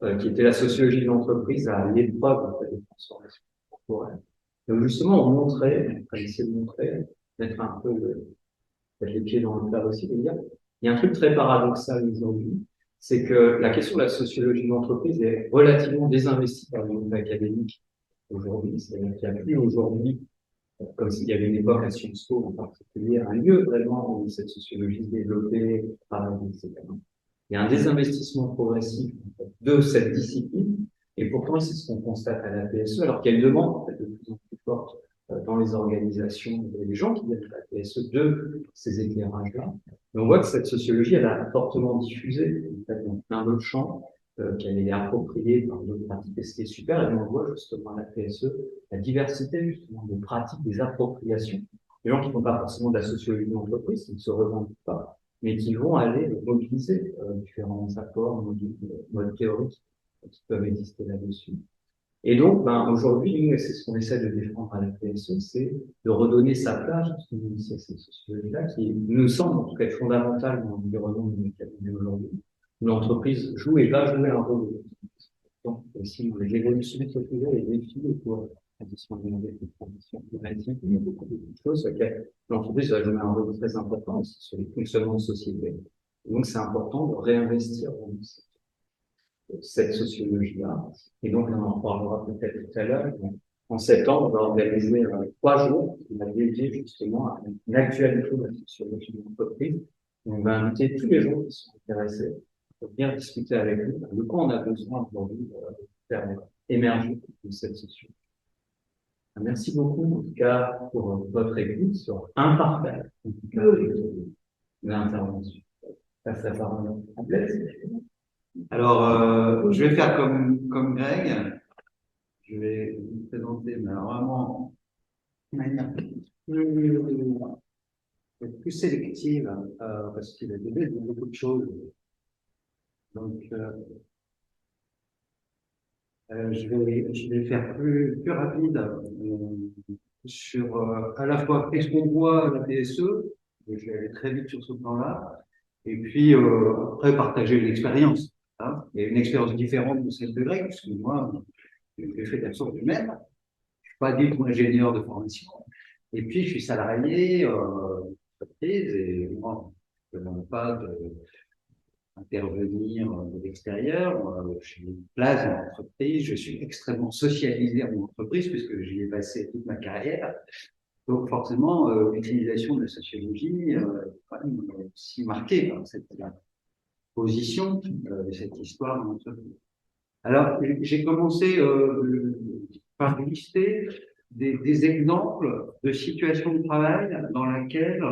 ans, qui était la sociologie de l'entreprise à l'épreuve en fait, des transformations temporelles. Donc, justement, on montrait, on a essayé de montrer, mettre un peu mettre les pieds dans le plat aussi, de dire, il y a un truc très paradoxal aujourd'hui, c'est que la question de la sociologie de l'entreprise est relativement désinvestie par le monde académique aujourd'hui. C'est-à-dire qu'il n'y a plus aujourd'hui, comme s'il y avait une époque à Sciences Po en particulier, un lieu vraiment où cette sociologie se développait, travaillait, etc. Il y a un désinvestissement progressif en fait, de cette discipline, et pourtant c'est ce qu'on constate à la PSE, alors qu'il y a une demande en fait, de plus en plus forte dans les organisations, les gens qui viennent de la PSE de ces éclairages-là. Mais on voit que cette sociologie, elle a fortement diffusé en fait, dans plein d'autres champs, qu'elle est appropriée par d'autres pratiques, et ce qui est super, et on voit justement à la PSE la diversité justement des pratiques, des appropriations, des gens qui ne font pas forcément de la sociologie de l'entreprise, qui ne se revendiquent pas, mais qui vont aller mobiliser différents apports, modes théoriques qui peuvent exister là-dessus. Et donc, ben, aujourd'hui, nous, et c'est ce qu'on essaie de défendre à la PSE, c'est de redonner sa place à cette sociologie-là, qui nous semble en tout cas fondamentale dans l'environnement dans lequel on est aujourd'hui. L'entreprise joue et va jouer un rôle donc, aussi dans les évolutions de ce sujet, les défis pour la question des transitions climatiques, il y a beaucoup de choses sur lesquelles l'entreprise va jouer un rôle très important aussi sur les fonctionnements de société. Et donc, c'est important de réinvestir dans cette sociologie-là. Et donc, on en reparlera peut-être tout à l'heure. En septembre, on va organiser 3 jours qui va dédier justement à une actualité de la sociologie de l'entreprise. On va inviter tous les gens qui sont intéressés pour venir discuter avec nous de quoi on a besoin aujourd'hui de faire émerger cette sociologie. Merci beaucoup, en tout cas, pour votre écoute sur un partage, en tout cas, de l'intervention. Passe la parole à Blaise. Alors, je vais faire comme Greg. Je vais vous présenter, mais alors vraiment de manière plus sélective, parce qu'il a déjà dit beaucoup de choses. Donc, je vais faire plus rapide sur à la fois qu'est-ce qu'on voit à la PSE, je vais aller très vite sur ce plan-là, et puis après partager l'expérience. Hein. Il y a une expérience différente de celle de Greg, puisque moi, j'ai fait la sorte du même. Je suis pas du tout ingénieur de formation. Et puis, je suis salarié d'entreprise et moi, je ne demande pas d'intervenir de l'extérieur. J'ai une place dans l'entreprise. Je suis extrêmement socialisé à mon entreprise puisque j'y ai passé toute ma carrière. Donc, forcément, l'utilisation de la sociologie est aussi marquée par cette position de cette histoire dans l'entreprise. Alors, j'ai commencé par lister des exemples de situations de travail dans lesquelles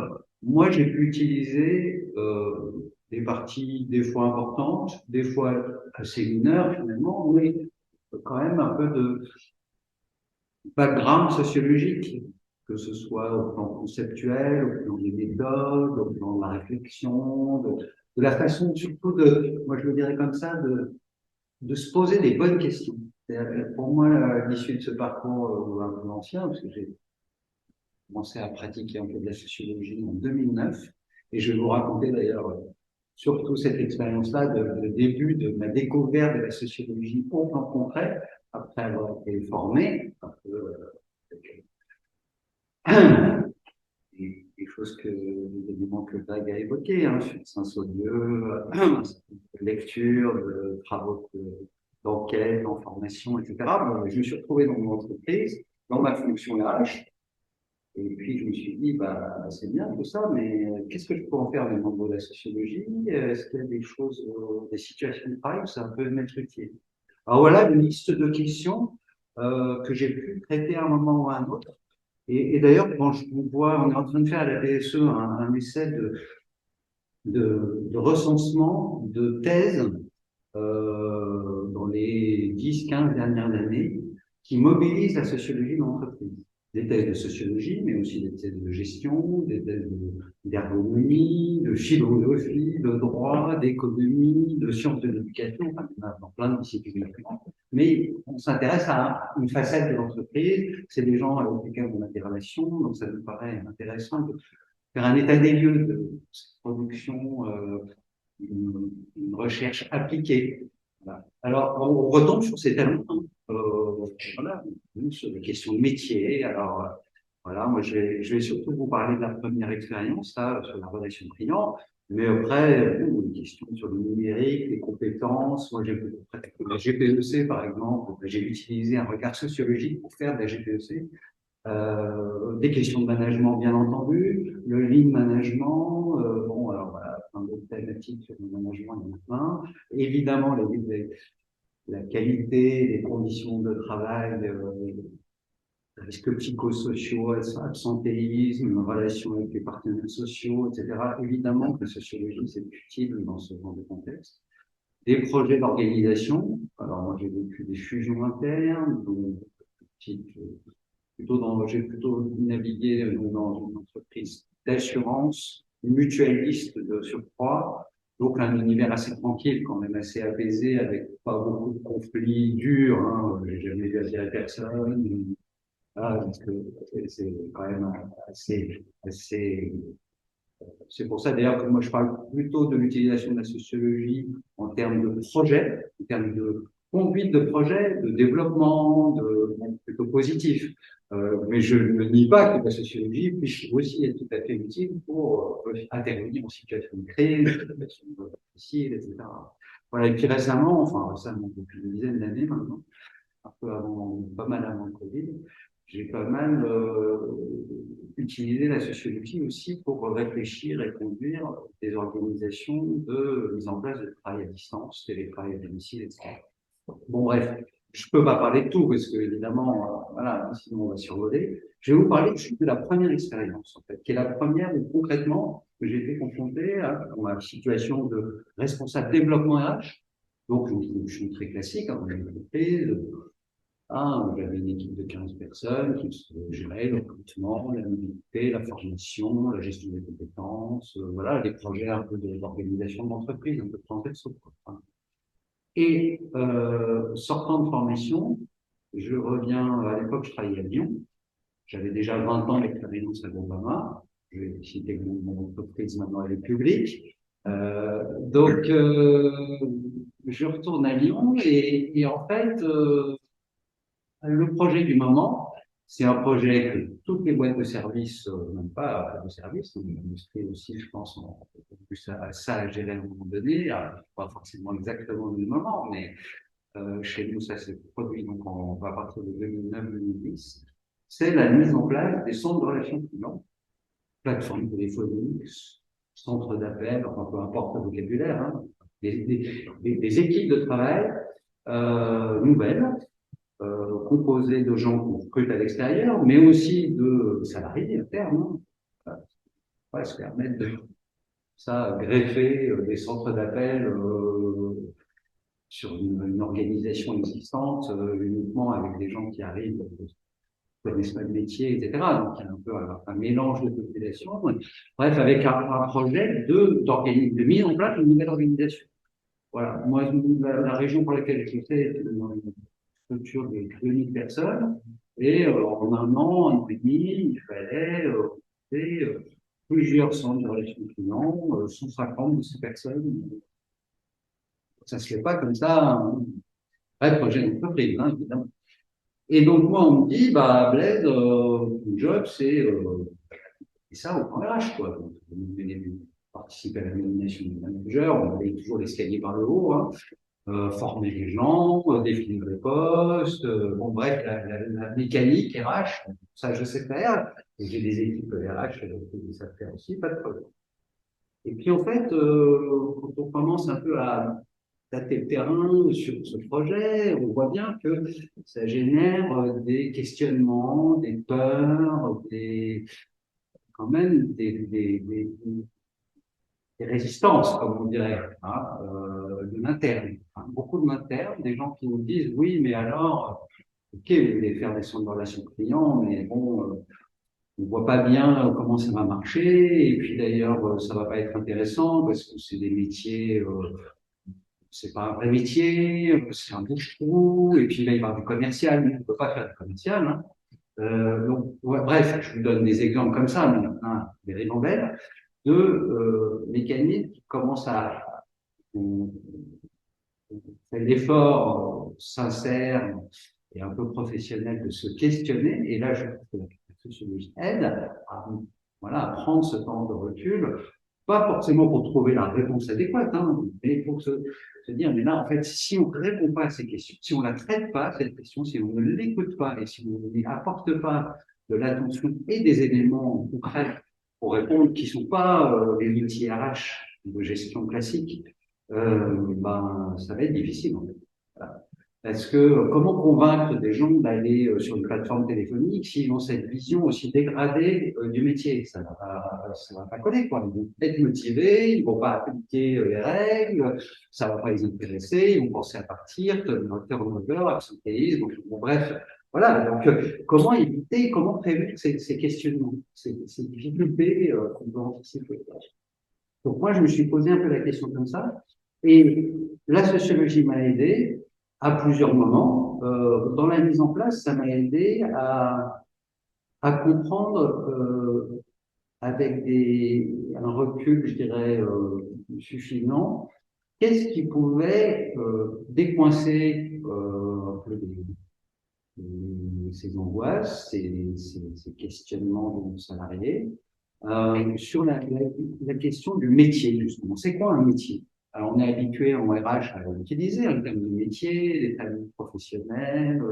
moi j'ai pu utiliser des parties des fois importantes, des fois assez mineures finalement, mais quand même un peu de background sociologique, que ce soit au plan conceptuel, au plan des méthodes, au plan de la réflexion, de la façon surtout moi je le dirais comme ça, de se poser des bonnes questions. Pour moi, à l'issue de ce parcours un peu ancien, parce que j'ai commencé à pratiquer un peu de la sociologie en 2009, et je vais vous raconter d'ailleurs surtout cette expérience-là de début de ma découverte de la sociologie au plan concret, après avoir été formé, un peu des choses des éléments que Dag a évoqués, hein, sur Saint-Saulnieu, lecture, de travaux d'enquête, d'information, etc. Bon, je me suis retrouvé dans mon entreprise, dans ma fonction RH, et puis je me suis dit, bah, c'est bien tout ça, mais qu'est-ce que je peux en faire des membres de la sociologie? Est-ce qu'il y a des choses, des situations de travail où ça peut m'être utile? Alors voilà une liste de questions que j'ai pu traiter à un moment ou à un autre. Et d'ailleurs, quand on voit, on est en train de faire à la PSE un essai de recensement de thèses dans les 10-15 dernières années qui mobilisent la sociologie de l'entreprise. Des thèses de sociologie, mais aussi des thèses de gestion, des thèses d'ergonomie, de philosophie, de droit, d'économie, de sciences de l'éducation, enfin, il y en a dans plein de disciplines différentes. Mais on s'intéresse à une facette de l'entreprise, c'est des gens avec lesquels on a des relations, donc ça nous paraît intéressant de faire un état des lieux de cette production, une recherche appliquée. Voilà. Alors, on retombe sur ces thèmes. Voilà, sur des questions de métier. Alors, voilà, moi, je vais surtout vous parler de la première expérience, là, sur la relation client. Mais après, des questions sur le numérique, les compétences. Moi, j'ai beaucoup pratiqué la GPEC, par exemple. J'ai utilisé un regard sociologique pour faire de la GPEC. Des questions de management, bien entendu, le lean management, bon, alors voilà, plein d'autres thématiques sur le management, il y en a plein. Évidemment, la qualité, les conditions de travail, risques psychosociaux, absentéisme, relation avec les partenaires sociaux, etc. Évidemment que la sociologie, c'est utile dans ce genre de contexte. Des projets d'organisation. Alors, moi, j'ai vécu des fusions internes, donc, j'ai plutôt navigué dans une entreprise d'assurance, mutualiste de surcroît, donc un univers assez tranquille, quand même assez apaisé, avec pas beaucoup de conflits durs, hein. J'ai jamais vu à personne. Ah, parce que c'est quand même assez. C'est pour ça d'ailleurs que moi je parle plutôt de l'utilisation de la sociologie en termes de projet, en termes de conduite de projet, de développement, plutôt positif. Mais je ne nie pas que la sociologie puisse aussi être tout à fait utile pour intervenir en situation de crise, en situation difficile, etc. Voilà, et puis récemment, depuis une dizaine d'années maintenant, un peu avant, pas mal avant le Covid, j'ai pas mal utilisé la sociologie aussi pour réfléchir et conduire des organisations de mise en place de travail à distance, télétravail à domicile, etc. Bon, bref, je peux pas parler de tout parce que évidemment, voilà, sinon on va survoler. Je vais vous parler de la première expérience, en fait, qui est la première où concrètement que j'ai été confronté à ma situation de responsable développement RH. Donc, je suis très classique, hein, une entreprise. J'avais une équipe de 15 personnes qui gérait le recrutement, la mobilité, la formation, la gestion des compétences, voilà, des projets un peu d'organisation de l'entreprise, un peu de transversaux, quoi. Et sortant de formation, je reviens, à l'époque, je travaillais à Lyon. J'avais déjà 20 ans d'expérience à Groupama. Je vais citer mon entreprise, maintenant elle est publique. Donc, je retourne à Lyon et en fait, le projet du moment, c'est un projet que toutes les boîtes de services, même pas de services, l'industrie aussi, je pense, ont plus ça à gérer à un moment donné, pas forcément exactement au même moment, mais chez nous, ça s'est produit donc à partir de 2009-2010. C'est la mise en place des centres de relations clients, plateformes téléphoniques, centres d'appel, enfin peu importe le vocabulaire, hein, des équipes de travail nouvelles composé de gens qu'on recrute à l'extérieur, mais aussi de salariés internes, hein. Ouais, se permettre de ça greffer des centres d'appel sur une organisation existante, uniquement avec des gens qui arrivent, connaissent pas le métier, etc. Donc il y a un peu un mélange de population. Bref, avec un projet de mise en place d'une nouvelle organisation. Voilà. Moi, la région pour laquelle je fais est une structure de 2000 personnes. Et en un an et demi, il fallait monter plusieurs centres de relations clients, 150 de ces personnes. Ça se fait pas comme ça, un vrai projet d'entreprise, hein, évidemment. Et donc, moi, on me dit, bah, Blaise, ton job, c'est ça au point RH, quoi. Donc, participer à la nomination du manager, on avait toujours l'escalier par le haut, hein. Former les gens, définir les postes, bon bref, la mécanique RH, ça je sais faire, et j'ai des équipes RH qui savent faire aussi, pas de problème. Et puis en fait, quand on commence un peu à tâter le terrain sur ce projet, on voit bien que ça génère des questionnements, des peurs, quand même des résistances, comme on dirait, hein, de l'interne. Hein, beaucoup de l'interne, des gens qui nous disent, oui, mais alors, ok, vous voulez faire des centres de relations clients, mais bon, on voit pas bien comment ça va marcher, et puis d'ailleurs, ça va pas être intéressant parce que c'est des métiers, c'est pas un vrai métier, c'est un bouche-trou, et puis là, il va y avoir du commercial, mais on peut pas faire du commercial, hein. Donc, ouais, bref, je vous donne des exemples comme ça, mais hein, des ribambelles de mécanismes qui commencent on, on fait l'effort sincère et un peu professionnel de se questionner. Et là, je trouve que la sociologie aide à, voilà, à prendre ce temps de recul, pas forcément pour trouver la réponse adéquate, hein, mais pour se dire, mais là, en fait, si on ne répond pas à ces questions, si on ne la traite pas, cette question, si on ne l'écoute pas et si on n'y apporte pas de l'attention et des éléments concrets pour répondre qui ne sont pas les outils RH de gestion classique, ben, ça va être difficile, en fait. Voilà. Parce que comment convaincre des gens d'aller sur une plateforme téléphonique s'ils ont cette vision aussi dégradée du métier? Ça va pas coller, quoi. Ils vont être motivés, ils vont pas appliquer les règles, ça va pas les intéresser, ils vont penser à partir, turnover, absentéisme, bon, bref. Voilà. Donc, comment éviter, comment prévenir ces questionnements, ces difficultés qu'on peut anticiper? Donc, moi, je me suis posé un peu la question comme ça. Et la sociologie m'a aidé à plusieurs moments. Dans la mise en place, ça m'a aidé à comprendre avec un recul, je dirais, suffisant, qu'est-ce qui pouvait décoincer un peu ces angoisses, ces questionnements de salariés, sur la question du métier, justement. C'est quoi un métier? Alors, on est habitué en RH à l'utiliser en termes de métier, des familles professionnelles,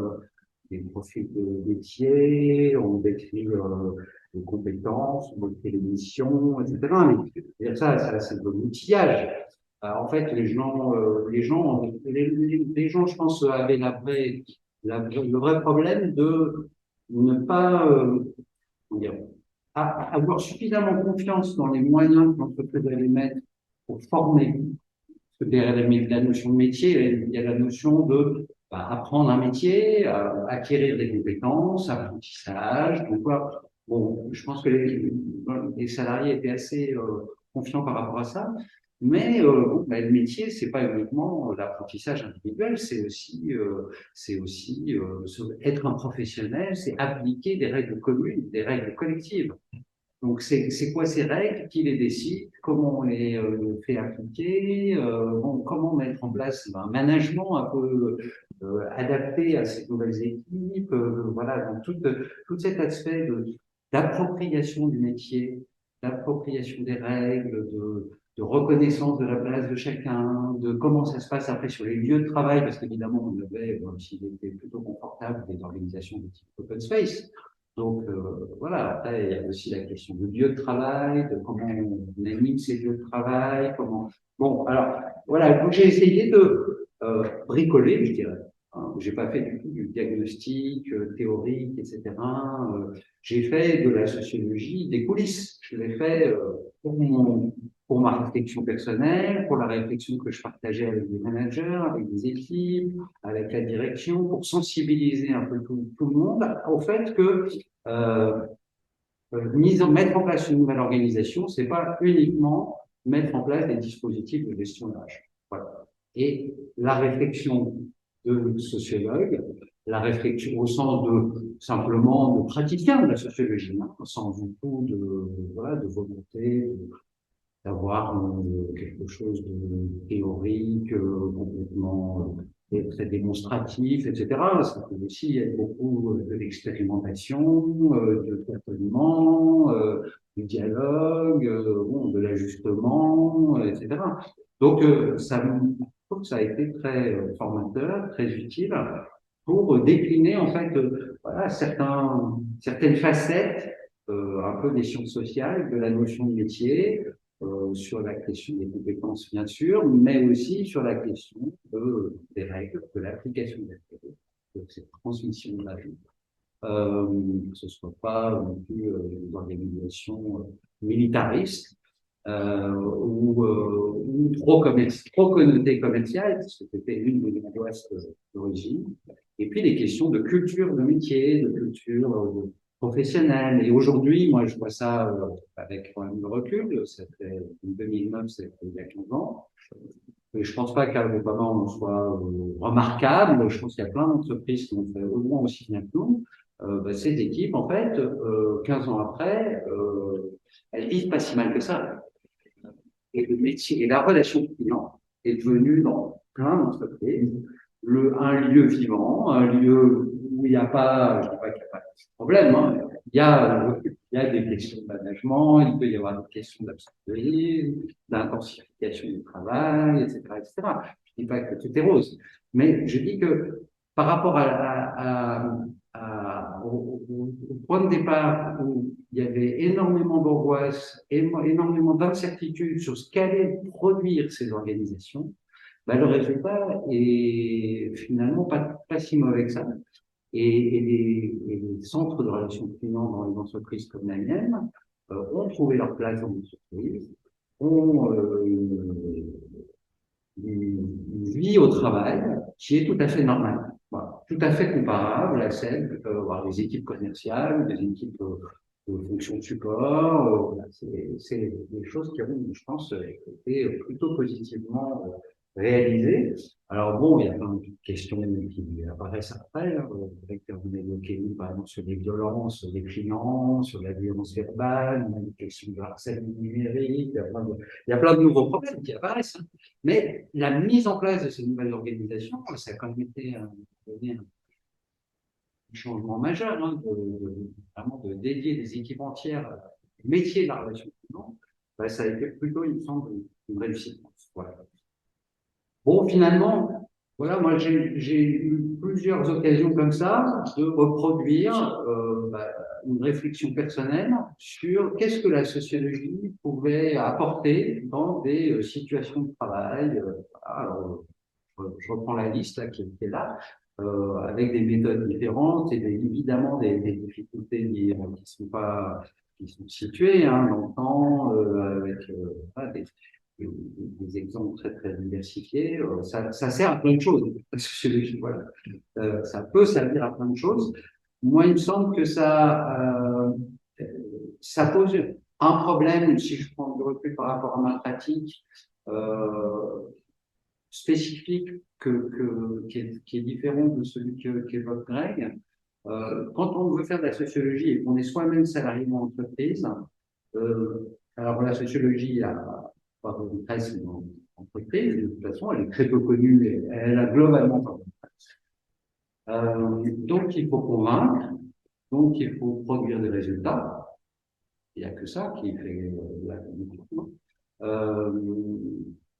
des profils de métier, on décrit les compétences, on décrit les missions, etc. Mais ça c'est de l'outillage. En fait, les gens, je pense, avaient le vrai problème de ne pas, comment dire, avoir suffisamment confiance dans les moyens que l'entreprise allait mettre pour former. Parce que derrière la notion de métier, il y a la notion de apprendre un métier, acquérir des compétences, apprentissage. Donc, voilà. Bon, je pense que les salariés étaient assez confiants par rapport à ça. Mais bon, le métier, c'est pas uniquement l'apprentissage individuel, c'est aussi être un professionnel, c'est appliquer des règles communes, des règles collectives. Donc, c'est quoi ces règles? Qui les décide? Comment on les fait appliquer? Bon, comment mettre en place un management un peu adapté à ces nouvelles équipes? Voilà, donc tout cet aspect d'appropriation du métier, d'appropriation des règles, de reconnaissance de la place de chacun, de comment ça se passe après sur les lieux de travail, parce qu'évidemment, on avait, s'il était plutôt confortable, des organisations de type open space. Donc voilà, après il y a aussi la question du lieu de travail, de comment on anime ces lieux de travail, comment. Bon, alors voilà, donc j'ai essayé de bricoler, je dirais. Hein, j'ai pas fait du tout du diagnostic théorique, etc. J'ai fait de la sociologie des coulisses. Je l'ai fait pour ma réflexion personnelle, pour la réflexion que je partageais avec des managers, avec des équipes, avec la direction, pour sensibiliser un peu tout le monde au fait que euh, mettre en place une nouvelle organisation, c'est pas uniquement mettre en place des dispositifs de gestion de l'âge. Voilà. Et la réflexion de sociologue, la réflexion au sens de simplement de praticien de la sociologie, hein, sans du tout de volonté d'avoir quelque chose de théorique, complètement très démonstratif, etc. Ça peut aussi être beaucoup de l'expérimentation, de tâtonnement, du dialogue, bon, de l'ajustement, etc. Donc, je trouve que ça a été très formateur, très utile pour décliner en fait voilà, certaines facettes un peu des sciences sociales, de la notion de métier, sur la question des compétences, bien sûr, mais aussi sur la question des règles, de l'application des règles, de cette transmission de la vie. Que ce soit pas non plus des organisations militaristes ou trop connotées commerciales, parce que c'était une de mes angoisses d'origine. Et puis les questions de culture de métier, de culture professionnelle. Et aujourd'hui, moi, je vois ça avec quand même le recul. Ça fait 2009, c'était il y a 15 ans. Et je pense pas qu'à Obama on soit remarquable. Je pense qu'il y a plein d'entreprises qui ont fait au moins aussi bien que nous. Ces équipes, en fait, 15 ans après, elles vivent pas si mal que ça. Et le métier et la relation client est devenue dans plein d'entreprises un lieu vivant, un lieu où il n'y a pas, je dis pas qu'il n'y a pas de problème, hein, il y a des questions de management, il peut y avoir des questions d'absentéisme, d'intensification du travail, etc., etc. Je dis pas que tout est rose, mais je dis que par rapport au point de départ où il y avait énormément d'angoisse, énormément d'incertitude sur ce qu'allaient produire ces organisations, bah, le résultat est finalement pas si mauvais que ça. Et les centres de relations clients dans les entreprises comme la mienne ont trouvé leur place dans l'entreprise, ont une vie au travail qui est tout à fait normale, voilà, tout à fait comparable à celle que peuvent avoir des équipes commerciales, des équipes de fonction de support. Voilà, c'est des choses qui ont, je pense, été plutôt positivement réalisées. Alors bon, il y a plein de questions qui apparaissent après. Avec, on a évoqué, par exemple, sur les violences des clients, sur la violence verbale, on a des questions de harcèlement numérique, il y a plein de nouveaux problèmes qui apparaissent. Hein. Mais la mise en place de ces nouvelles organisations, ça a quand même été un changement majeur, hein, vraiment de dédier des équipes entières au métier de la relation client. Ça a été plutôt, il me semble, une réussite. Voilà. Bon, finalement, voilà, moi j'ai eu plusieurs occasions comme ça de reproduire une réflexion personnelle sur qu'est-ce que la sociologie pouvait apporter dans des situations de travail. Alors, je reprends la liste là, qui est là, avec des méthodes différentes et évidemment des difficultés qui sont situées hein, dans le temps, avec des exemples très très diversifiés. Ça sert à plein de choses, la sociologie. Voilà. Ça peut servir à plein de choses. Moi, il me semble que ça pose un problème, si je prends du recul par rapport à ma pratique, spécifique qui est différent de celui qu'évoque Greg. Quand on veut faire de la sociologie et qu'on est soi-même salarié dans l'entreprise, alors la sociologie a pas de presse dans l'entreprise, de toute façon, elle est très peu connue et elle a globalement pas de presse. Donc il faut convaincre, donc il faut produire des résultats. Il n'y a que ça qui fait la communication.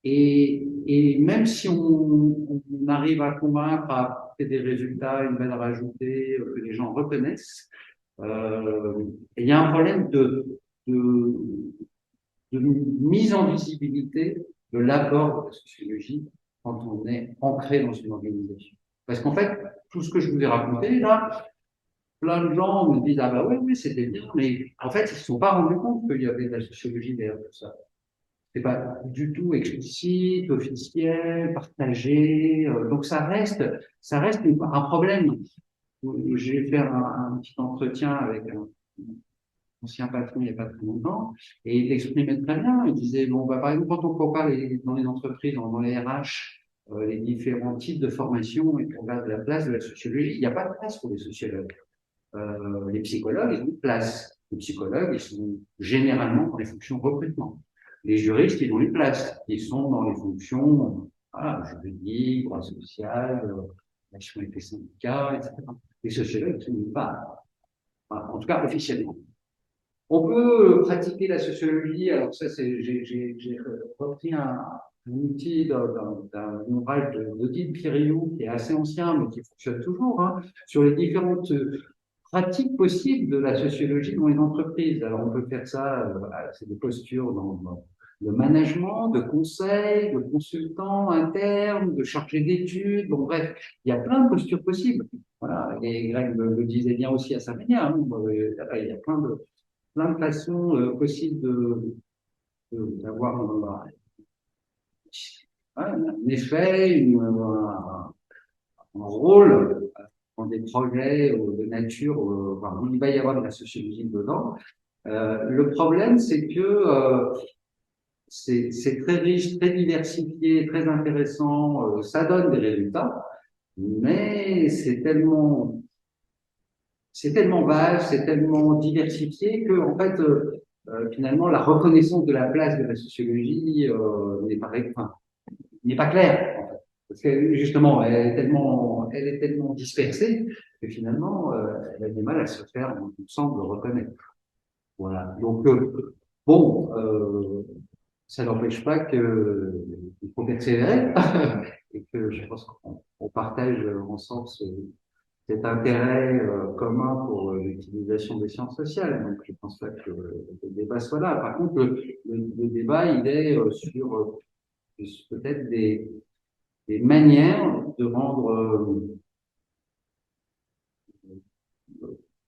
Et même si on arrive à convaincre, à apporter des résultats, une valeur ajoutée, que les gens reconnaissent, il y a un problème de mise en visibilité de l'apport de la sociologie quand on est ancré dans une organisation. Parce qu'en fait, tout ce que je vous ai raconté là, plein de gens me disent ah bah oui c'était bien, mais en fait ils ne se sont pas rendus compte qu'il y avait de la sociologie derrière tout ça. C'est pas du tout explicite, officiel, partagé. Donc ça reste un problème. J'ai fait un petit entretien avec un ancien patron il n'y a pas très longtemps, et il l'exprimait très bien. Il disait bon bah par exemple quand on compare dans les entreprises, dans les RH, les différents types de formations et qu'on regarde la place de la sociologie, il n'y a pas de place pour les sociologues. Les psychologues, ils ont une place. Les psychologues, ils sont généralement dans les fonctions de recrutement. Les juristes, ils ont une place. Ils sont dans les fonctions juridiques, droit social, relation avec les syndicats, etc. Les sociologues, ils ne sont pas. En tout cas, officiellement. On peut pratiquer la sociologie. Alors ça, j'ai repris un outil d'un ouvrage d'Odile Piriou qui est assez ancien, mais qui fonctionne toujours, hein, sur les différentes pratiques possibles de la sociologie dans les entreprises. Alors, on peut faire ça, c'est des postures de management, de conseil, de consultant interne, de chargé d'études. Bon, bref, il y a plein de postures possibles. Voilà, et Greg le disait bien aussi à sa manière. Hein. Il y a plein de façons possibles d'avoir un effet, un rôle dans des projets de nature, enfin, il va y avoir de la sociologie dedans. Le problème, c'est que c'est très riche, très diversifié, très intéressant, ça donne des résultats, mais c'est tellement vaste, c'est tellement diversifié que, en fait, finalement, la reconnaissance de la place de la sociologie n'est pas claire, en fait. Parce que justement, elle est tellement dispersée que finalement, elle a du mal à se faire, il me semble, reconnaître. Voilà. Donc, bon, ça n'empêche pas qu'il faut persévérer et que je pense qu'on partage ensemble cet intérêt commun pour l'utilisation des sciences sociales. Donc, je pense pas que le débat soit là. Par contre, le débat, il est sur peut-être des manières de rendre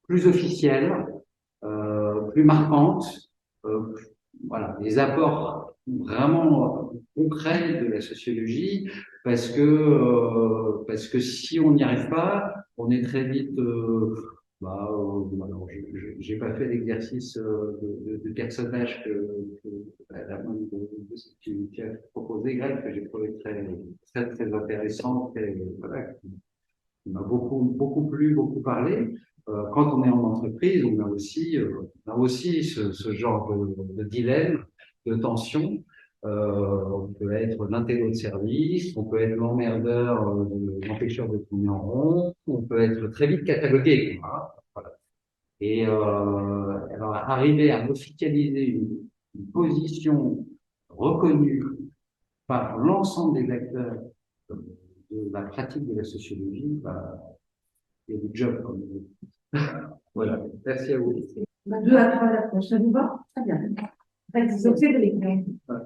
plus officielles, plus marquantes, voilà, des apports vraiment concrets de la sociologie, parce que si on n'y arrive pas, on est très vite, alors j'ai pas fait l'exercice de personnage à la main de ce que tu as proposé, Greg, que j'ai trouvé très intéressant, voilà, qui m'a beaucoup plu, beaucoup parlé. Quand on est en entreprise, on a aussi ce genre de dilemme, de tension. On peut être l'intello de service, on peut être l'emmerdeur, l'empêcheur de tourner en rond, on peut être très vite catalogué. Voilà. Et alors, arriver à officialiser une position reconnue par l'ensemble des acteurs de la pratique de la sociologie, il y a du job, comme on dit. Voilà, merci à vous. 2 à 3 approches, ça vous va? Très bien. Donc, c'est de l'écran.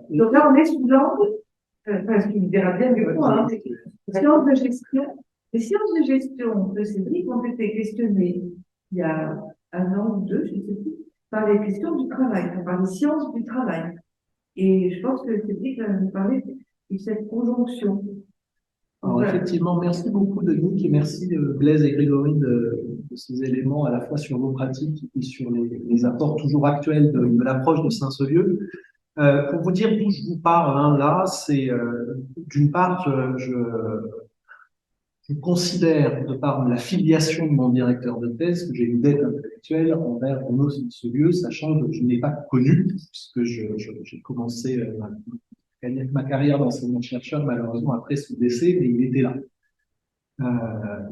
Donc là, on est sous l'angle, parce qu'il verra bien du coup, hein, sciences de gestion. Les sciences de gestion de Cédric ont été questionnées il y a 1 an ou 2, je ne sais plus, par les questions du travail, par les sciences du travail. Et je pense que Cédric va nous parler de cette conjonction. Alors effectivement, merci beaucoup Dominique et merci Blaise et Grégory de ces éléments à la fois sur vos pratiques et sur les apports toujours actuels de l'approche de Saint-Saulieu. Pour vous dire d'où je vous parle, hein, là, c'est d'une part, je considère, de par la filiation de mon directeur de thèse, que j'ai une dette intellectuelle envers Renaud Saint-Saulieu, sachant que je ne l'ai pas connu, puisque j'ai commencé ma carrière d'enseignant-chercheur, malheureusement, après son décès, mais il était là.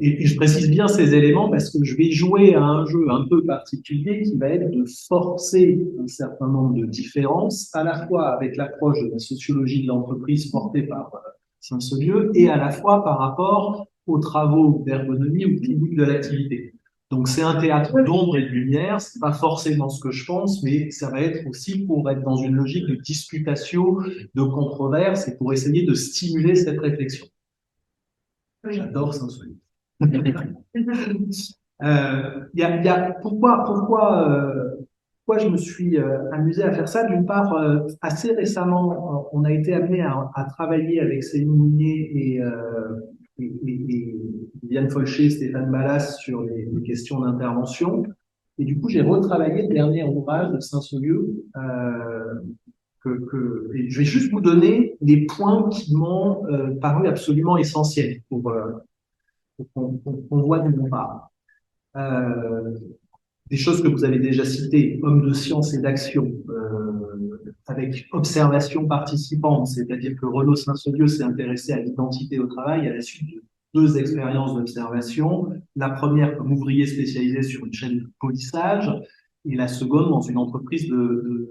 Et je précise bien ces éléments parce que je vais jouer à un jeu un peu particulier qui va être de forcer un certain nombre de différences, à la fois avec l'approche de la sociologie de l'entreprise portée par Saint-Saulieu et à la fois par rapport aux travaux d'ergonomie ou clinique de l'activité. Donc c'est un théâtre d'ombre et de lumière, c'est pas forcément ce que je pense, mais ça va être aussi pour être dans une logique de disputation, de controverse et pour essayer de stimuler cette réflexion. J'adore Saint-Saulieu. Pourquoi je me suis amusé à faire ça? D'une part, assez récemment, on a été amené à travailler avec Céline Mounier et Viviane Folcher, Stéphane Ballas sur les questions d'intervention. Et du coup, j'ai retravaillé le dernier ouvrage de Saint-Saulieu. Et je vais juste vous donner les points qui m'ont paru absolument essentiels pour qu'on voit de mon part. Des choses que vous avez déjà citées, homme de science et d'action, avec observation participante, c'est-à-dire que Renaud Saint-Saulieu s'est intéressé à l'identité au travail à la suite de 2 expériences d'observation. La première comme ouvrier spécialisé sur une chaîne de polissage, et la seconde dans une entreprise de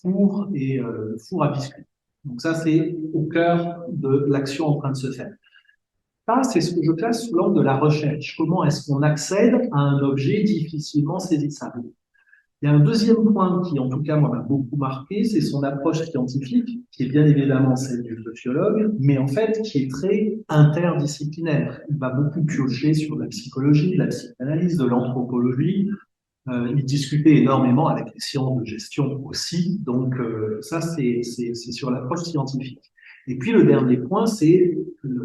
four et four à biscuits. Donc ça, c'est au cœur de l'action en train de se faire. Ça, c'est ce que je classe sous l'angle de la recherche. Comment est-ce qu'on accède à un objet difficilement saisissable? Il y a un deuxième point qui, en tout cas, moi, m'a beaucoup marqué, c'est son approche scientifique, qui est bien évidemment celle du sociologue, mais en fait, qui est très interdisciplinaire. Il va beaucoup piocher sur la psychologie, de la psychanalyse, de l'anthropologie. Il discutait énormément avec les sciences de gestion aussi. Donc, ça, c'est sur l'approche scientifique. Et puis, le dernier point, c'est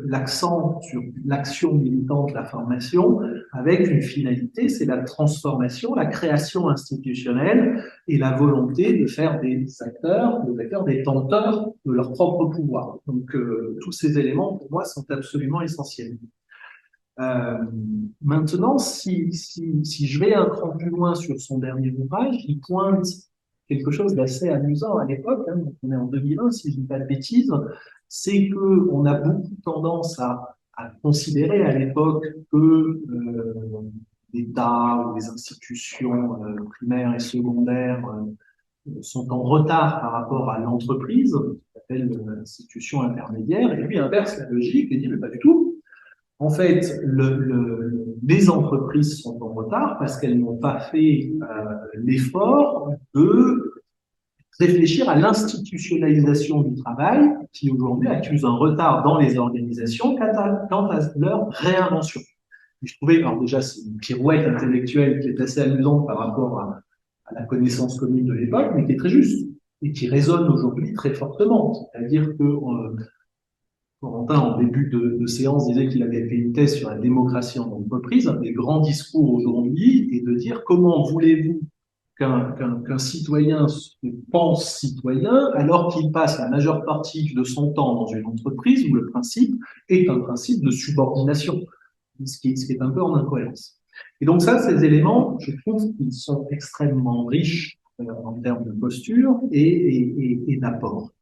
l'accent sur l'action militante de la formation avec une finalité, c'est la transformation, la création institutionnelle et la volonté de faire des acteurs, des tenteurs de leur propre pouvoir. Donc, tous ces éléments, pour moi, sont absolument essentiels. Maintenant, si je vais un cran plus loin sur son dernier ouvrage, il pointe quelque chose d'assez amusant à l'époque, hein, donc on est en 2001, si je ne dis pas de bêtises, c'est que on a beaucoup tendance à considérer à l'époque que l'État ou les institutions primaires et secondaires sont en retard par rapport à l'entreprise, qui s'appelle l'institution intermédiaire, et lui inverse la logique et dit, mais pas du tout. En fait, les entreprises sont en retard parce qu'elles n'ont pas fait l'effort de réfléchir à l'institutionnalisation du travail qui aujourd'hui accuse un retard dans les organisations quant à leur réinvention. Et je trouvais, alors déjà, c'est une pirouette intellectuelle qui est assez amusante par rapport à la connaissance commune de l'époque, mais qui est très juste et qui résonne aujourd'hui très fortement. C'est-à-dire que Corentin, en début de séance, disait qu'il avait fait une thèse sur la démocratie en entreprise. Un des grands discours aujourd'hui est de dire comment voulez-vous qu'un citoyen se pense citoyen alors qu'il passe la majeure partie de son temps dans une entreprise où le principe est un principe de subordination, ce qui est un peu en incohérence. Et donc ça, ces éléments, je trouve qu'ils sont extrêmement riches en termes de posture et d'apport.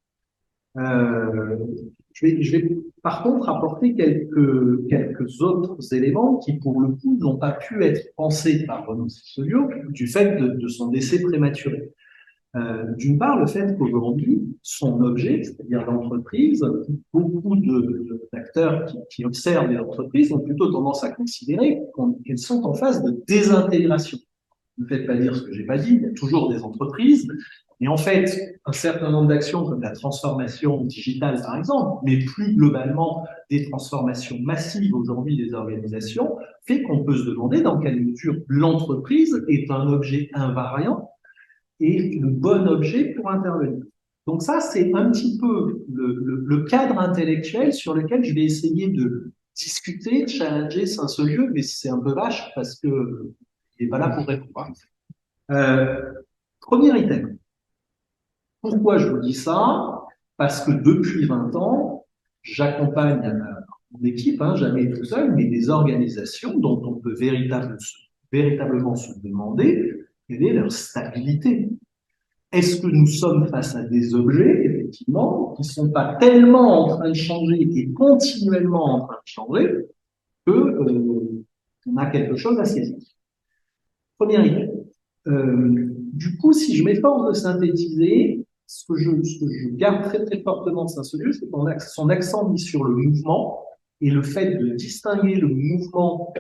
Je vais par contre apporter quelques autres éléments qui, pour le coup, n'ont pas pu être pensés par Renaud Cicciolio du fait de son décès prématuré. D'une part, le fait qu'aujourd'hui, son objet, c'est-à-dire l'entreprise, beaucoup d'acteurs qui observent les entreprises ont plutôt tendance à considérer qu'elles sont en phase de désintégration. Ne me faites pas dire ce que j'ai pas dit, il y a toujours des entreprises. Et en fait, un certain nombre d'actions comme la transformation digitale, par exemple, mais plus globalement des transformations massives aujourd'hui des organisations, fait qu'on peut se demander dans quelle mesure l'entreprise est un objet invariant et le bon objet pour intervenir. Donc ça, c'est un petit peu le cadre intellectuel sur lequel je vais essayer de discuter, de challenger Saint-Saulieu, mais c'est un peu vache parce que il n'est pas là pour répondre. Premier item. Pourquoi je vous dis ça? Parce que depuis 20 ans, j'accompagne mon équipe, jamais tout seul, mais des organisations dont on peut véritablement se demander quelle est leur stabilité. Est-ce que nous sommes face à des objets, effectivement, qui ne sont pas tellement en train de changer et continuellement en train de changer que on a quelque chose à saisir. Première idée. Du coup, si je m'efforce de synthétiser, ce que je garde très très fortement de Saint-Saulieu, c'est son accent mis sur le mouvement et le fait de distinguer le mouvement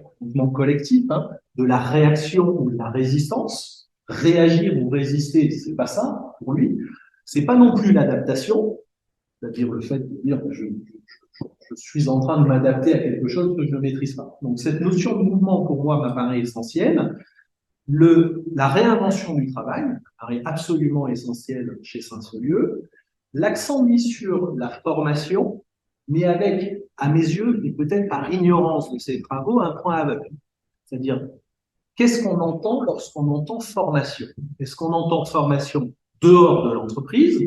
collectif de la réaction ou de la résistance. Réagir ou résister, c'est pas ça pour lui. C'est pas non plus l'adaptation, c'est-à-dire le fait de dire je suis en train de m'adapter à quelque chose que je ne maîtrise pas. Donc cette notion de mouvement pour moi m'apparaît essentielle. La réinvention du travail paraît absolument essentielle chez Saint-Saulieu. L'accent mis sur la formation, mais avec, à mes yeux, et peut-être par ignorance de ses travaux, un point aveugle. C'est-à-dire, qu'est-ce qu'on entend lorsqu'on entend formation? Est-ce qu'on entend formation dehors de l'entreprise?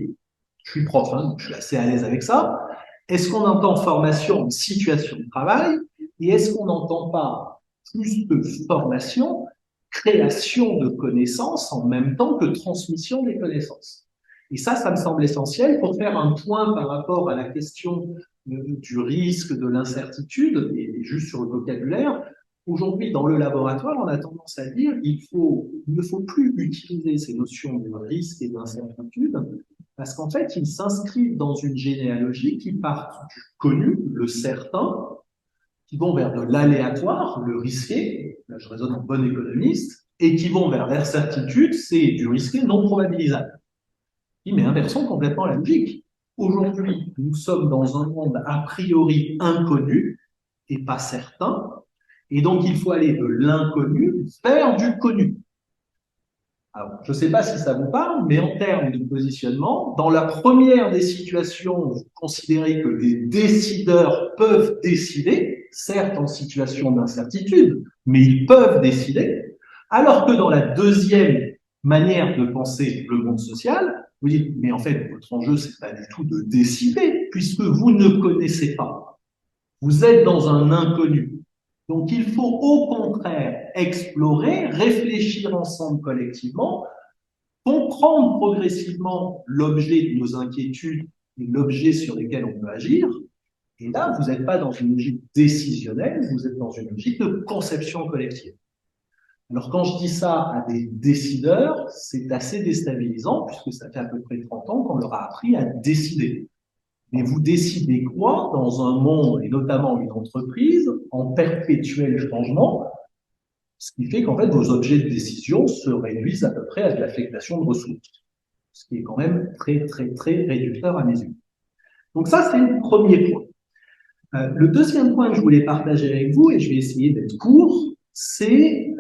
Je suis prof, donc je suis assez à l'aise avec ça. Est-ce qu'on entend formation en situation de travail? Et est-ce qu'on n'entend pas plus de formation, création de connaissances en même temps que transmission des connaissances? Et ça me semble essentiel pour faire un point par rapport à la question du risque, de l'incertitude, et juste sur le vocabulaire. Aujourd'hui, dans le laboratoire, on a tendance à dire qu'il ne faut plus utiliser ces notions de risque et d'incertitude parce qu'en fait, ils s'inscrivent dans une généalogie qui part du connu, le certain, qui vont vers de l'aléatoire, le risqué. Là, je raisonne en bon économiste. et qui vont vers l'incertitude, c'est du risqué non probabilisable. Mais inversons complètement la logique. Aujourd'hui, nous sommes dans un monde a priori inconnu et pas certain, et donc il faut aller de l'inconnu vers du connu. Alors, je ne sais pas si ça vous parle, mais en termes de positionnement, dans la première des situations, vous considérez que des décideurs peuvent décider, certes en situation d'incertitude, mais ils peuvent décider, alors que dans la deuxième manière de penser le monde social, vous dites, mais en fait, votre enjeu, c'est pas du tout de décider, puisque vous ne connaissez pas. Vous êtes dans un inconnu. Donc, il faut au contraire explorer, réfléchir ensemble collectivement, comprendre progressivement l'objet de nos inquiétudes et l'objet sur lesquels on peut agir. Et là, vous n'êtes pas dans une logique décisionnelle, vous êtes dans une logique de conception collective. Alors, quand je dis ça à des décideurs, c'est assez déstabilisant, puisque ça fait à peu près 30 ans qu'on leur a appris à décider. Mais vous décidez quoi dans un monde, et notamment une entreprise, en perpétuel changement, ce qui fait qu'en fait, vos objets de décision se réduisent à peu près à de l'affectation de ressources, ce qui est quand même très, très, très réducteur à mes yeux. Donc ça, c'est le premier point. Le deuxième point que je voulais partager avec vous, et je vais essayer d'être court, c'est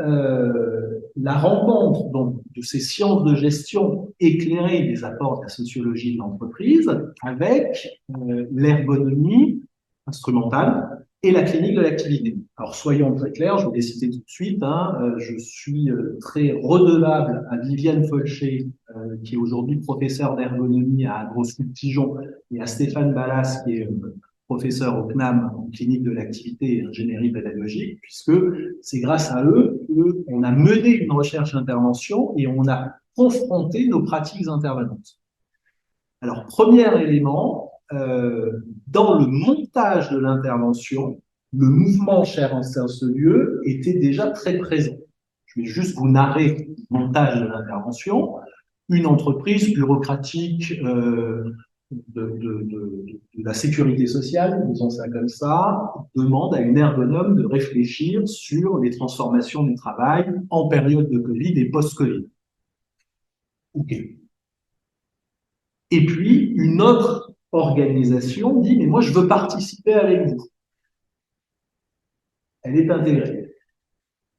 la rencontre donc, de ces sciences de gestion éclairées des apports de la sociologie de l'entreprise avec l'ergonomie instrumentale et la clinique de l'activité. Alors soyons très clairs, je vais les citer tout de suite. Je suis très redevable à Viviane Folcher, qui est aujourd'hui professeure d'ergonomie à Agro-Dijon, et à Stéphane Ballas, qui est professeur au CNAM en clinique de l'activité et ingénierie pédagogique, puisque c'est grâce à eux qu'on a mené une recherche d'intervention et on a confronté nos pratiques intervenantes. Alors, premier élément, dans le montage de l'intervention, le mouvement cher en ce lieu était déjà très présent. Je vais juste vous narrer le montage de l'intervention. Une entreprise bureaucratique de la sécurité sociale, disons ça comme ça, demande à une ergonome de réfléchir sur les transformations du travail en période de Covid et post-Covid. OK. Et puis, une autre organisation dit, mais moi, je veux participer avec vous. Elle est intégrée.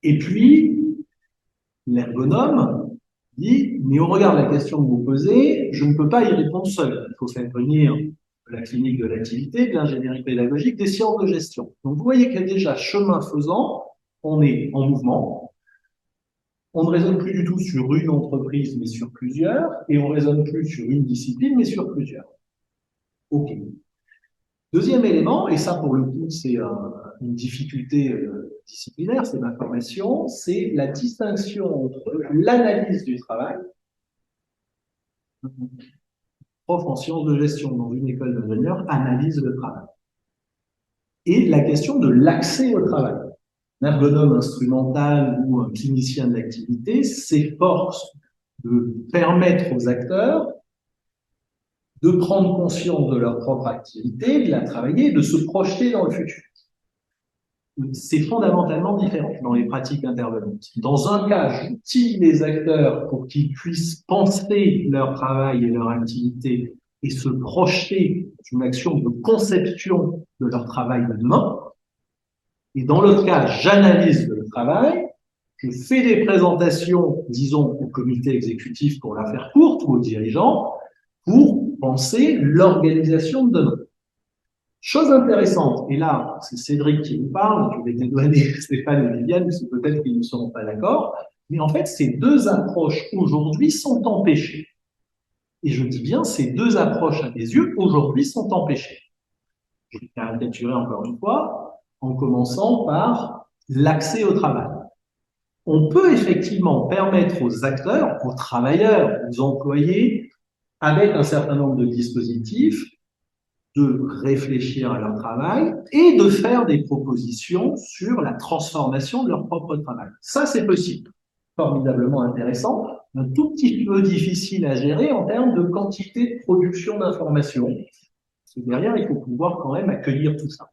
Et puis, l'ergonome dit, mais au regard de la question que vous posez, je ne peux pas y répondre seul. Il faut faire venir la clinique de l'activité, de l'ingénierie pédagogique, des sciences de gestion. Donc, vous voyez que déjà, chemin faisant, on est en mouvement. On ne raisonne plus du tout sur une entreprise, mais sur plusieurs, et on ne raisonne plus sur une discipline, mais sur plusieurs. OK. Deuxième élément, et ça pour le coup c'est une difficulté disciplinaire, c'est ma formation, c'est la distinction entre l'analyse du travail, prof en sciences de gestion dans une école d'ingénieurs analyse le travail, et la question de l'accès au travail. Un ergonome instrumental ou un clinicien de l'activité s'efforce de permettre aux acteurs de prendre conscience de leur propre activité, de la travailler, de se projeter dans le futur. C'est fondamentalement différent dans les pratiques intervenantes. Dans un cas, j'outille les acteurs pour qu'ils puissent penser leur travail et leur activité et se projeter dans une action de conception de leur travail de demain. Et dans l'autre cas, j'analyse le travail, je fais des présentations, disons, au comité exécutif pour la faire courte ou aux dirigeants, pour penser l'organisation de demain. Chose intéressante, et là, c'est Cédric qui nous parle, je vais dédouaner Stéphane et Viviane, parce que peut-être qu'ils ne seront pas d'accord, mais en fait, ces deux approches aujourd'hui sont empêchées. Et je dis bien, ces deux approches à mes yeux, aujourd'hui, sont empêchées. Je vais caricaturer encore une fois, en commençant par l'accès au travail. On peut effectivement permettre aux acteurs, aux travailleurs, aux employés, avec un certain nombre de dispositifs, de réfléchir à leur travail et de faire des propositions sur la transformation de leur propre travail. Ça, c'est possible. Formidablement intéressant, un tout petit peu difficile à gérer en termes de quantité de production d'informations. Parce que derrière, il faut pouvoir quand même accueillir tout ça.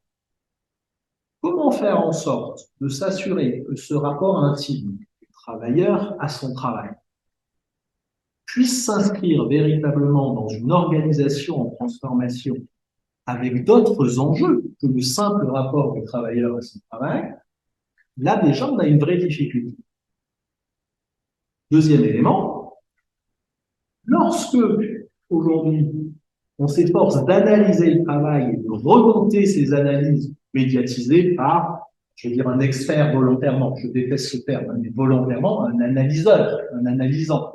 Comment faire en sorte de s'assurer que ce rapport intime, travailleur à son travail, puisse s'inscrire véritablement dans une organisation en transformation avec d'autres enjeux que le simple rapport du travailleur à son travail, là déjà on a une vraie difficulté. Deuxième élément, lorsque aujourd'hui on s'efforce d'analyser le travail et de remonter ces analyses médiatisées par, je veux dire, un expert volontairement, je déteste ce terme, mais volontairement, un analyseur, un analysant,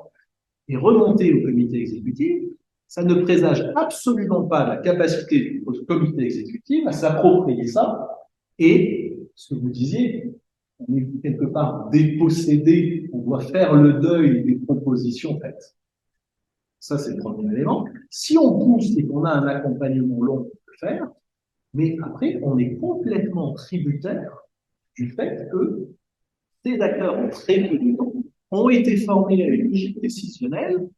et remonter au comité exécutif, ça ne présage absolument pas la capacité du comité exécutif à s'approprier ça, et ce que vous disiez, on est quelque part dépossédé, on doit faire le deuil des propositions faites. Ça, c'est le premier élément. Si on pousse et qu'on a un accompagnement long, on peut le faire, mais après, on est complètement tributaire du fait que ces acteurs ont très peu de temps, ont été formés à une logique décisionnelle,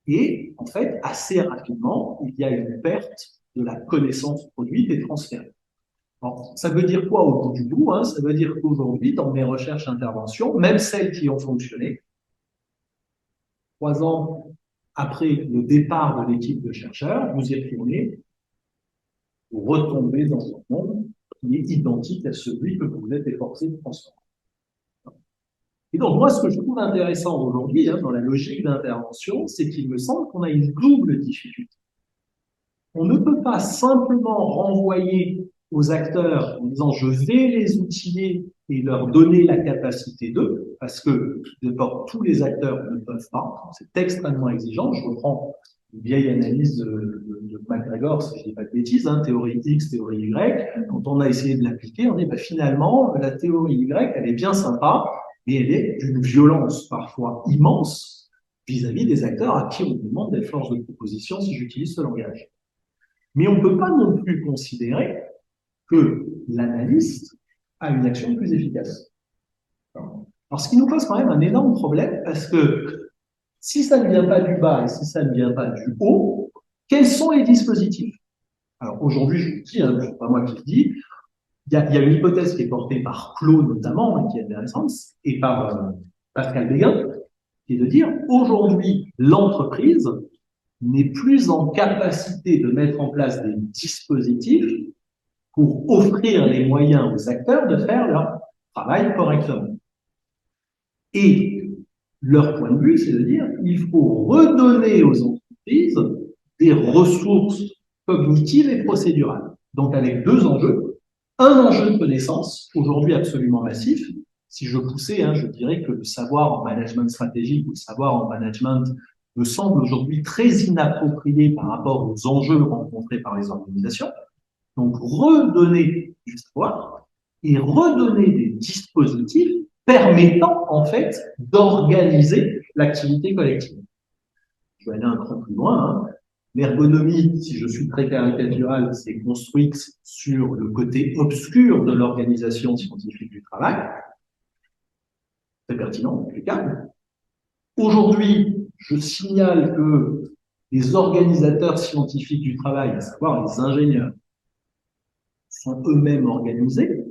et en fait, assez rapidement, il y a une perte de la connaissance produite et transférée. Alors, ça veut dire quoi au bout du bout, hein? Ça veut dire qu'aujourd'hui, dans mes recherches-interventions, même celles qui ont fonctionné, 3 ans après le départ de l'équipe de chercheurs, vous y retournez, vous retombez dans un monde qui est identique à celui que vous êtes efforcé de transformer. Et donc, moi, ce que je trouve intéressant aujourd'hui, hein, dans la logique d'intervention, c'est qu'il me semble qu'on a une double difficulté. On ne peut pas simplement renvoyer aux acteurs en disant je vais les outiller et leur donner la capacité d'eux, parce que d'abord tous les acteurs ne peuvent pas, c'est extrêmement exigeant. Je reprends une vieille analyse de McGregor, si je dis pas de bêtises, hein, théorie X, théorie Y. Quand on a essayé de l'appliquer, on dit bah, finalement la théorie Y, elle est bien sympa, mais elle est d'une violence parfois immense vis-à-vis des acteurs à qui on demande d'être force de proposition, si j'utilise ce langage. Mais on ne peut pas non plus considérer que l'analyste a une action plus efficace. Alors, ce qui nous pose quand même un énorme problème, parce que si ça ne vient pas du bas et si ça ne vient pas du haut, quels sont les dispositifs? Alors aujourd'hui, je vous dis, hein, c'est pas moi qui le dis, il y a une hypothèse qui est portée par Claude notamment, qui est intéressante, et par Pascal Béguin, qui est de dire, aujourd'hui, l'entreprise n'est plus en capacité de mettre en place des dispositifs pour offrir les moyens aux acteurs de faire leur travail correctement. Et leur point de vue, c'est de dire il faut redonner aux entreprises des ressources cognitives et procédurales. Donc avec 2 enjeux. Un enjeu de connaissance, aujourd'hui absolument massif. Si je poussais, hein, je dirais que le savoir en management stratégique ou le savoir en management me semble aujourd'hui très inapproprié par rapport aux enjeux rencontrés par les organisations. Donc, redonner du savoir et redonner des dispositifs permettant, en fait, d'organiser l'activité collective. Je vais aller un cran plus loin. Hein. L'ergonomie, si je suis très caricatural, c'est construite sur le côté obscur de l'organisation scientifique du travail. C'est pertinent, applicable. Aujourd'hui, je signale que les organisateurs scientifiques du travail, à savoir les ingénieurs, sont eux-mêmes organisés.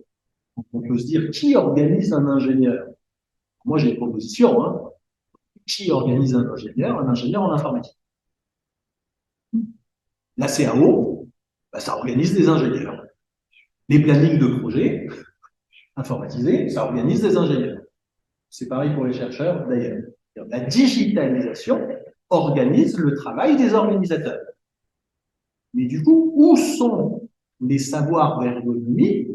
Donc on peut se dire, qui organise un ingénieur? Moi, j'ai une proposition. Hein. Qui organise un ingénieur? Un ingénieur en informatique. La CAO, bah, ça organise des ingénieurs. Les plannings de projet informatisés, ça organise des ingénieurs. C'est pareil pour les chercheurs, d'ailleurs. La digitalisation organise le travail des organisateurs. Mais du coup, où sont les savoirs d'ergonomie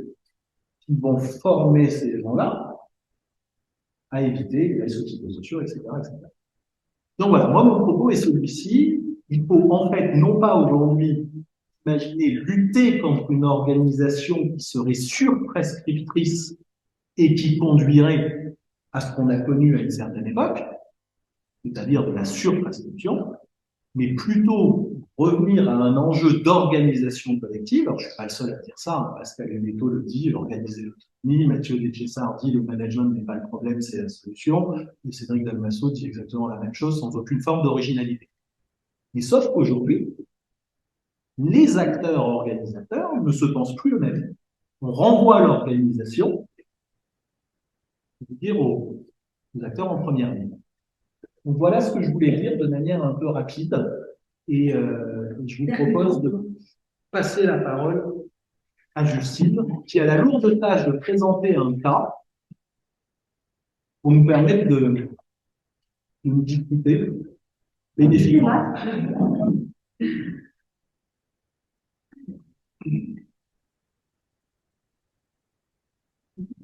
qui vont former ces gens-là à éviter les risques psychosociaux, etc., etc. Donc voilà, moi, mon propos est celui-ci. Il faut en fait, non pas aujourd'hui, imaginer lutter contre une organisation qui serait surprescriptrice et qui conduirait à ce qu'on a connu à une certaine époque, c'est-à-dire de la surprescription, mais plutôt revenir à un enjeu d'organisation collective. Alors, je suis pas le seul à dire ça, hein. Pascal Hennetto le dit, organiser l'autonomie, Mathieu Deschessard dit le management n'est pas le problème, c'est la solution, et Cédric Dalmasso dit exactement la même chose sans aucune forme d'originalité. Mais sauf qu'aujourd'hui, les acteurs organisateurs ne se pensent plus eux-mêmes. On renvoie l'organisation, dire les acteurs en première ligne. Donc voilà ce que je voulais dire de manière un peu rapide et je vous propose de passer la parole à Justine, qui a la lourde tâche de présenter un cas pour nous permettre de nous discuter bénéfiquement.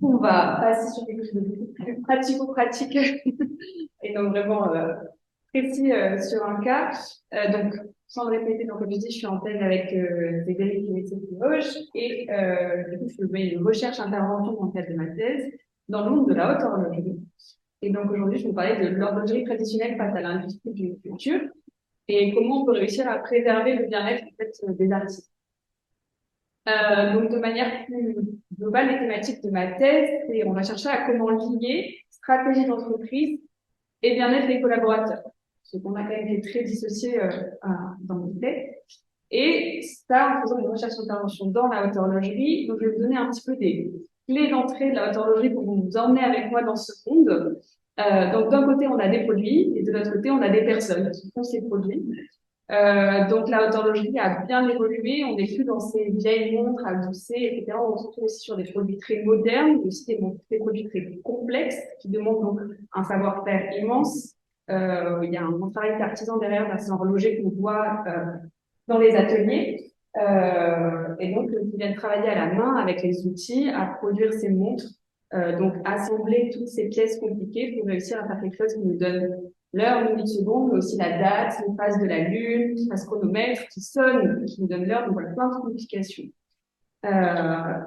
On va passer sur quelque chose de beaucoup plus pratico-pratique et donc vraiment précis sur un cas. Donc, sans le répéter, donc comme je dis, je suis en thèse avec Frédéric Vauge et du coup, je fais une recherche-intervention dans le cadre de ma thèse dans le monde de la haute horlogerie. Et donc aujourd'hui, je vais vous parler de l'horlogerie traditionnelle face à l'industrie du futur et comment on peut réussir à préserver le bien-être en fait, des artistes. Donc, de manière plus globale, les thématiques de ma thèse, c'est on va chercher à comment lier stratégie d'entreprise et bien-être des collaborateurs. Parce qu'on a quand même été très dissociés dans mon thèse. Et ça, en faisant une recherche d'intervention dans la haute horlogerie, donc je vais vous donner un petit peu des clés d'entrée de la haute horlogerie pour vous emmener avec moi dans ce monde. Donc, d'un côté, on a des produits et de l'autre côté, on a des personnes qui font ces produits. Donc la haute horlogerie a bien évolué, on n'est plus dans ces vieilles montres à gousset, etc. On se retrouve aussi sur des produits très modernes, mais aussi des produits très complexes qui demandent donc un savoir-faire immense. Il y a un travail d'artisan derrière d'un horloger qu'on voit dans les ateliers, et donc qui viennent travailler à la main avec les outils à produire ces montres, donc assembler toutes ces pièces compliquées pour réussir à faire quelque chose qui nous donne l'heure, minute, seconde, mais aussi la date, les phases de la lune, qui fasse chronomètre, qui sonne, qui nous donne l'heure, donc voilà, plein de complications.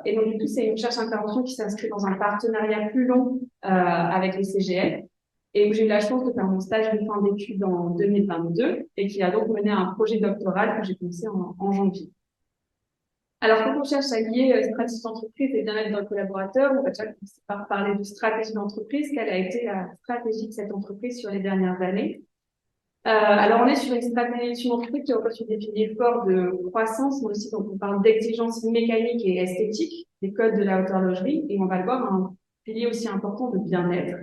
Et donc, du coup, c'est une recherche-intervention qui s'inscrit dans un partenariat plus long avec les CGL et où j'ai eu la chance de faire mon stage de fin d'études en 2022 et qui a donc mené à un projet doctoral que j'ai commencé en janvier. Alors, quand on cherche à lier stratégie d'entreprise et bien-être dans le collaborateur, on va déjà commencer par parler de stratégie d'entreprise. Quelle a été la stratégie de cette entreprise sur les dernières années? Alors, on est sur une stratégie d'entreprise qui repose sur des piliers forts de croissance, mais aussi donc on parle d'exigence mécanique et esthétique, des codes de la haute horlogerie, et on va le voir, un pilier aussi important de bien-être.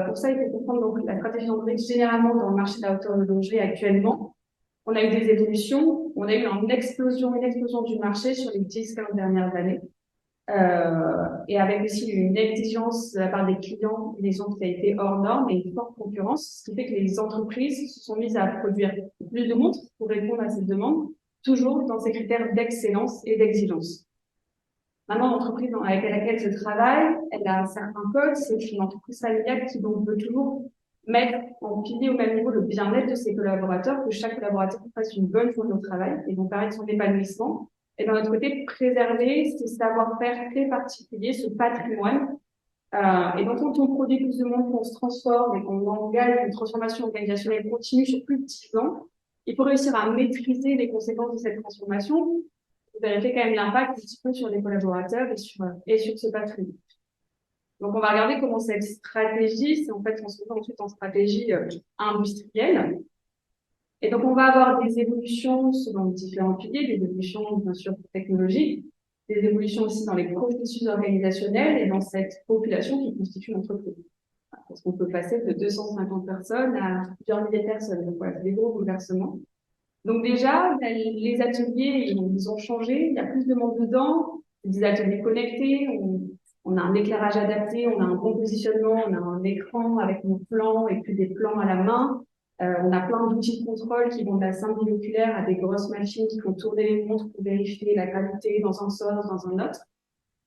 Pour ça, il faut comprendre donc la stratégie d'entreprise généralement dans le marché de la haute horlogerie actuellement. On a eu des évolutions, on a eu une explosion du marché sur les 10-15 dernières années. Et avec aussi une exigence de la part des clients, une exigence qui a été hors norme et une forte concurrence, ce qui fait que les entreprises se sont mises à produire plus de montres pour répondre à cette demande, toujours dans ces critères d'excellence et d'exigence. Maintenant, l'entreprise avec laquelle je travaille, elle a un certain code, c'est une entreprise familiale qui donc veut toujours mettre en pilier au même niveau le bien-être de ses collaborateurs, que chaque collaborateur fasse une bonne journée au travail et donc permettre son épanouissement. Et d'un autre côté, préserver ces savoir-faire très particuliers, ce patrimoine. Et donc, quand on produit plus de monde, qu'on se transforme et qu'on engage une transformation organisationnelle continue sur plus de 10 ans, il faut réussir à maîtriser les conséquences de cette transformation, pour vérifier quand même l'impact un petit peu sur les collaborateurs et sur ce patrimoine. Donc, on va regarder comment cette stratégie, c'est en fait transformée ensuite en stratégie industrielle. Et donc, on va avoir des évolutions selon différents piliers, des évolutions, bien sûr, technologiques, des évolutions aussi dans les processus organisationnels et dans cette population qui constitue l'entreprise. Parce qu'on peut passer de 250 personnes à plusieurs milliers de personnes. Donc, voilà, c'est des gros bouleversements. Donc, déjà, les ateliers, ils ont changé. Il y a plus de monde dedans. Des ateliers connectés. On a un éclairage adapté. On a un bon positionnement. On a un écran avec nos plans et puis des plans à la main. On a plein d'outils de contrôle qui vont de la simple binoculaire à des grosses machines qui font tourner les montres pour vérifier la gravité dans un sens, dans un autre.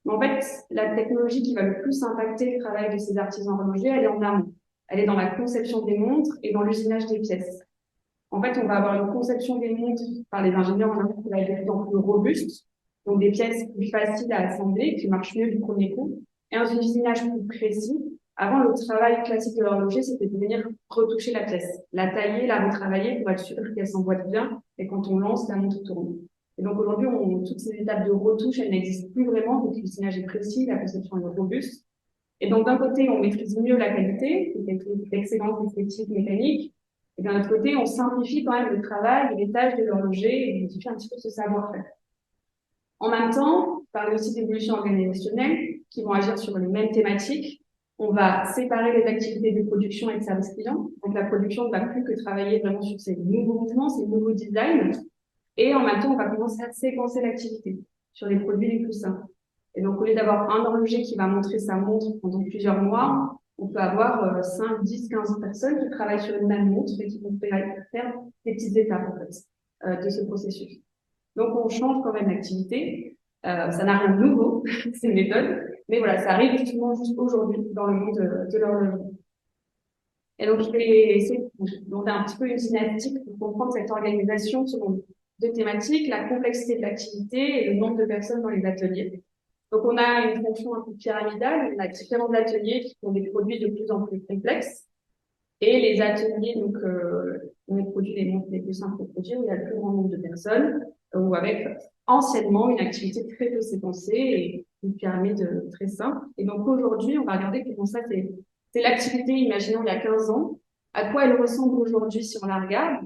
Mais en fait, la technologie qui va le plus impacter le travail de ces artisans horlogers, elle est en amont. Elle est dans la conception des montres et dans l'usinage des pièces. En fait, on va avoir une conception des montres par les ingénieurs en amont qui va être de plus en plus robuste, donc des pièces plus faciles à assembler, qui marchent mieux du premier coup, et un usinage plus précis. Avant, le travail classique de l'horloger, c'était de venir retoucher la pièce, la tailler, la retravailler pour être sûr qu'elle s'emboîte bien, et quand on lance, la montre tourne. Et donc aujourd'hui, toutes ces étapes de retouche, elles n'existent plus vraiment, donc l'usinage est précis, la conception est robuste. Et donc d'un côté, on maîtrise mieux la qualité, d'excellence esthétique, mécanique, et d'un autre côté, on simplifie quand même le travail et les tâches de l'horloger et on modifie un petit peu ce savoir-faire. En même temps, on parle aussi d'évolutions organisationnelles qui vont agir sur les mêmes thématiques. On va séparer les activités de production et de service client. Donc, la production ne va plus que travailler vraiment sur ces nouveaux mouvements, ces nouveaux designs. Et en même temps, on va commencer à séquencer l'activité sur les produits les plus simples. Et donc, au lieu d'avoir un horloger qui va montrer sa montre pendant plusieurs mois, on peut avoir 5, 10, 15 personnes qui travaillent sur une même montre et qui vont faire des petites étapes, en fait, de ce processus. Donc, on change quand même l'activité. Ça n'a rien de nouveau, c'est une méthode. Mais voilà, ça arrive justement juste aujourd'hui dans le monde de l'horlogerie. Et donc, je vais essayer de monter un petit peu une dynamique pour comprendre cette organisation selon deux thématiques, la complexité de l'activité et le nombre de personnes dans les ateliers. Donc, on a une fonction un peu pyramidale. On a différents ateliers qui font des produits de plus en plus complexes. Et les ateliers, donc, on produit les montres les plus simples à produire, où il y a le plus grand nombre de personnes, ou avec anciennement une activité très peu séquencée et une pyramide très simple. Et donc, aujourd'hui, on va regarder comment ça, c'est l'activité, imaginons, il y a 15 ans. À quoi elle ressemble aujourd'hui si on la regarde?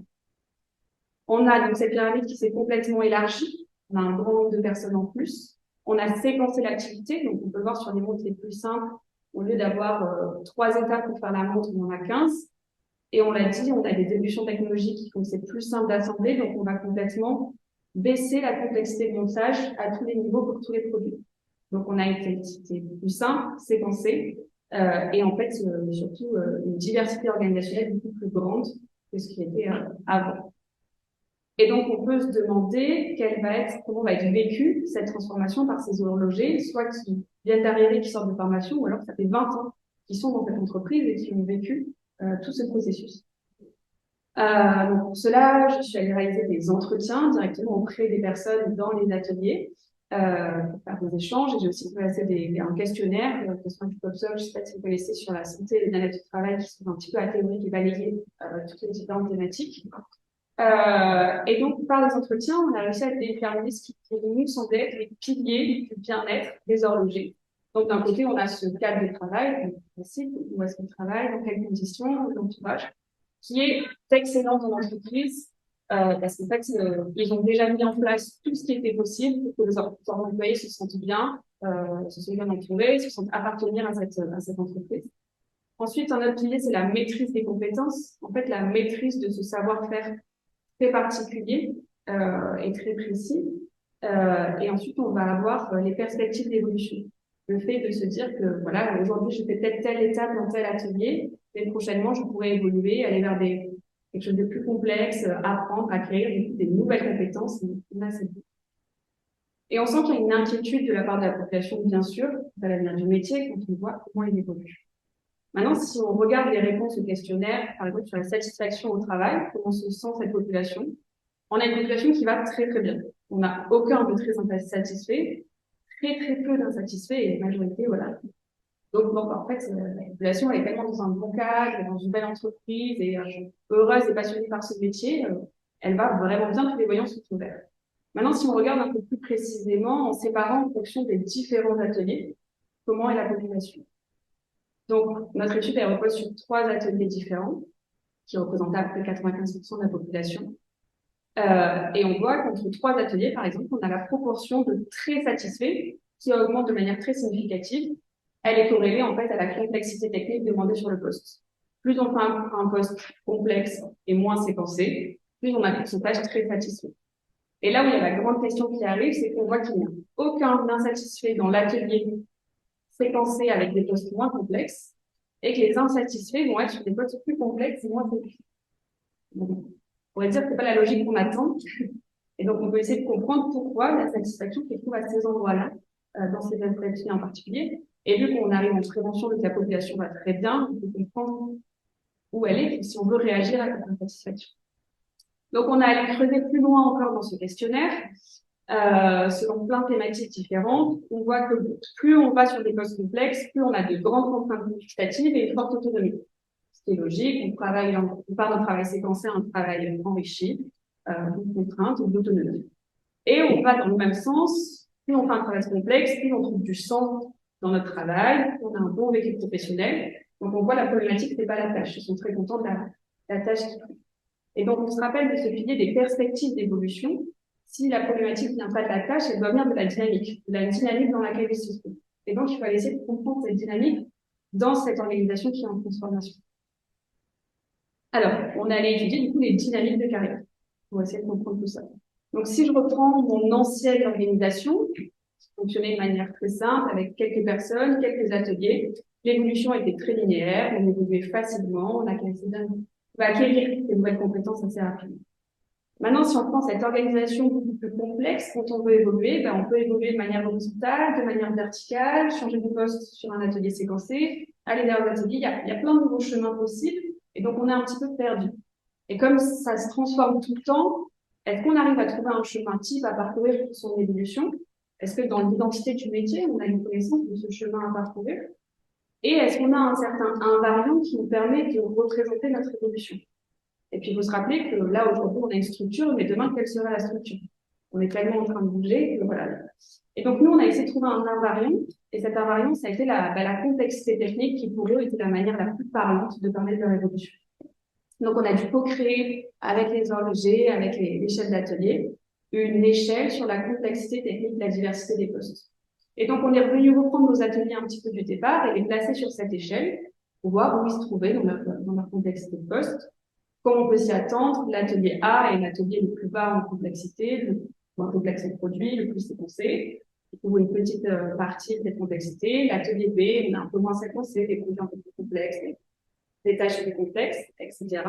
On a donc cette pyramide qui s'est complètement élargie. On a un grand nombre de personnes en plus. On a séquencé l'activité. Donc, on peut voir sur les montres les plus simples, au lieu d'avoir 3 étapes pour faire la montre, on en a 15. Et on l'a dit, on a des évolutions technologiques qui font que c'est plus simple d'assembler. Donc, on va complètement baisser la complexité de montage à tous les niveaux pour tous les produits. Donc, on a une activité plus simple, séquencée, et en fait, surtout, une diversité organisationnelle beaucoup plus grande que ce qui était avant. Et donc, on peut se demander comment va être vécue cette transformation par ces horlogers, soit qui viennent d'arriver, qui sortent de formation, ou alors ça fait 20 ans qu'ils sont dans cette entreprise et qui ont vécu tout ce processus. Donc pour cela, je suis allée réaliser des entretiens directement auprès des personnes dans les ateliers pour faire des échanges. Et j'ai aussi passé un questionnaire, le questionnaire du POPSOC, je ne sais pas si vous connaissez, sur la santé et le bien-être au travail, qui sont un petit peu athéoriques et balayer toutes les différentes thématiques. Et donc, par les entretiens, on a réussi à déterminer ce qui nous semblait être les piliers du bien-être des horlogers. Donc, d'un côté, on a ce cadre de travail, où est-ce qu'on travaille, dans quelles conditions, l'entourage, qui est excellent dans l'entreprise, parce qu'en fait, ils ont déjà mis en place tout ce qui était possible pour que les employés se sentent bien, se sentent bien entourés, se sentent appartenir à cette entreprise. Ensuite, un autre pilier, c'est la maîtrise des compétences. En fait, la maîtrise de ce savoir-faire très particulier et très précis. Et ensuite, on va avoir les perspectives d'évolution. Le fait de se dire que, voilà, aujourd'hui, je fais peut-être telle étape dans tel atelier, mais prochainement, je pourrais évoluer, aller vers quelque chose de plus complexe, apprendre, acquérir des nouvelles compétences. Là, c'est bon. Et on sent qu'il y a une inquiétude de la part de la population, bien sûr, à l'avenir du métier, quand on voit comment il évolue. Maintenant, si on regarde les réponses au questionnaire, par exemple sur la satisfaction au travail, comment se sent cette population, on a une population qui va très très bien. On n'a aucun de très insatisfait, très très peu d'insatisfaits et la majorité, voilà. Donc, en fait, la population elle est tellement dans un bon cadre, dans une belle entreprise et heureuse et passionnée par ce métier, elle va vraiment bien, tous les voyants sont ouverts. Maintenant, si on regarde un peu plus précisément, en séparant en fonction des différents ateliers, comment est la population? Donc, notre étude, elle repose sur 3 ateliers différents, qui représentent à peu près 95% de la population. Et on voit qu'entre 3 ateliers, par exemple, on a la proportion de très satisfaits qui augmente de manière très significative. Elle est corrélée, en fait, à la complexité technique demandée sur le poste. Plus on fait un poste complexe et moins séquencé, plus on a un pourcentage très satisfait. Et là où il y a la grande question qui arrive, c'est qu'on voit qu'il n'y a aucun insatisfait dans l'atelier séquencés avec des postes moins complexes et que les insatisfaits vont être sur des postes plus complexes et moins complexes. On pourrait dire que c'est pas la logique qu'on attend. Et donc, on peut essayer de comprendre pourquoi la satisfaction se trouve à ces endroits-là, dans ces ateliers en particulier. Et vu qu'on arrive en prévention de que la population va très bien, on peut comprendre où elle est et si on veut réagir à cette insatisfaction. Donc, on a allé creuser plus loin encore dans ce questionnaire. Selon plein de thématiques différentes, on voit que plus on va sur des postes complexes, plus on a de grandes contraintes quantitatives et une forte autonomie. Ce qui est logique, on part d'un travail séquencé à un travail enrichi, de contraintes ou d'autonomie. Et on va dans le même sens, plus on fait un travail complexe, plus on trouve du sens dans notre travail, on a un bon vécu professionnel. Donc on voit la problématique, c'est pas la tâche. Ils sont très contents de la tâche qu'ils font. Et donc on se rappelle de ce pilier des perspectives d'évolution. Si la problématique vient pas de la tâche, elle doit venir de la dynamique dans laquelle ils se trouvent. Et donc, il faut essayer de comprendre cette dynamique dans cette organisation qui est en transformation. Alors, on allait étudier du coup les dynamiques de carrière. On va essayer de comprendre tout ça. Donc, si je reprends mon ancienne organisation, qui fonctionnait de manière très simple, avec quelques personnes, quelques ateliers, l'évolution était très linéaire, on évoluait facilement, on va acquérir des nouvelles compétences assez rapidement. Maintenant, si on prend cette organisation beaucoup plus complexe, quand on veut évoluer, on peut évoluer de manière horizontale, de manière verticale, changer de poste sur un atelier séquencé, aller vers un atelier. Il y a plein de nouveaux chemins possibles, et donc on est un petit peu perdu. Et comme ça se transforme tout le temps, est-ce qu'on arrive à trouver un chemin type à parcourir pour son évolution? Est-ce que dans l'identité du métier, on a une connaissance de ce chemin à parcourir? Et est-ce qu'on a un variant qui nous permet de représenter notre évolution? Et puis, il faut se rappeler que là, aujourd'hui, on a une structure, mais demain, quelle sera la structure? On est tellement en train de bouger que voilà. Et donc, nous, on a essayé de trouver un invariant. Et cet invariant, ça a été la complexité technique qui, pour eux, était la manière la plus parlante de parler de leur évolution. Donc, on a dû co-créer avec les horlogers, avec les chefs d'atelier, une échelle sur la complexité technique de la diversité des postes. Et donc, on est revenu reprendre nos ateliers un petit peu du départ et les placer sur cette échelle pour voir où ils se trouvaient dans leur complexité de poste. Comme on peut s'y attendre, l'atelier A est l'atelier le plus bas en complexité, le moins complexe en produit, le plus séquencé, ou une petite partie de cette complexité. L'atelier B, on a un peu moins séquencé, des produits un peu plus complexes, des tâches plus complexes, etc.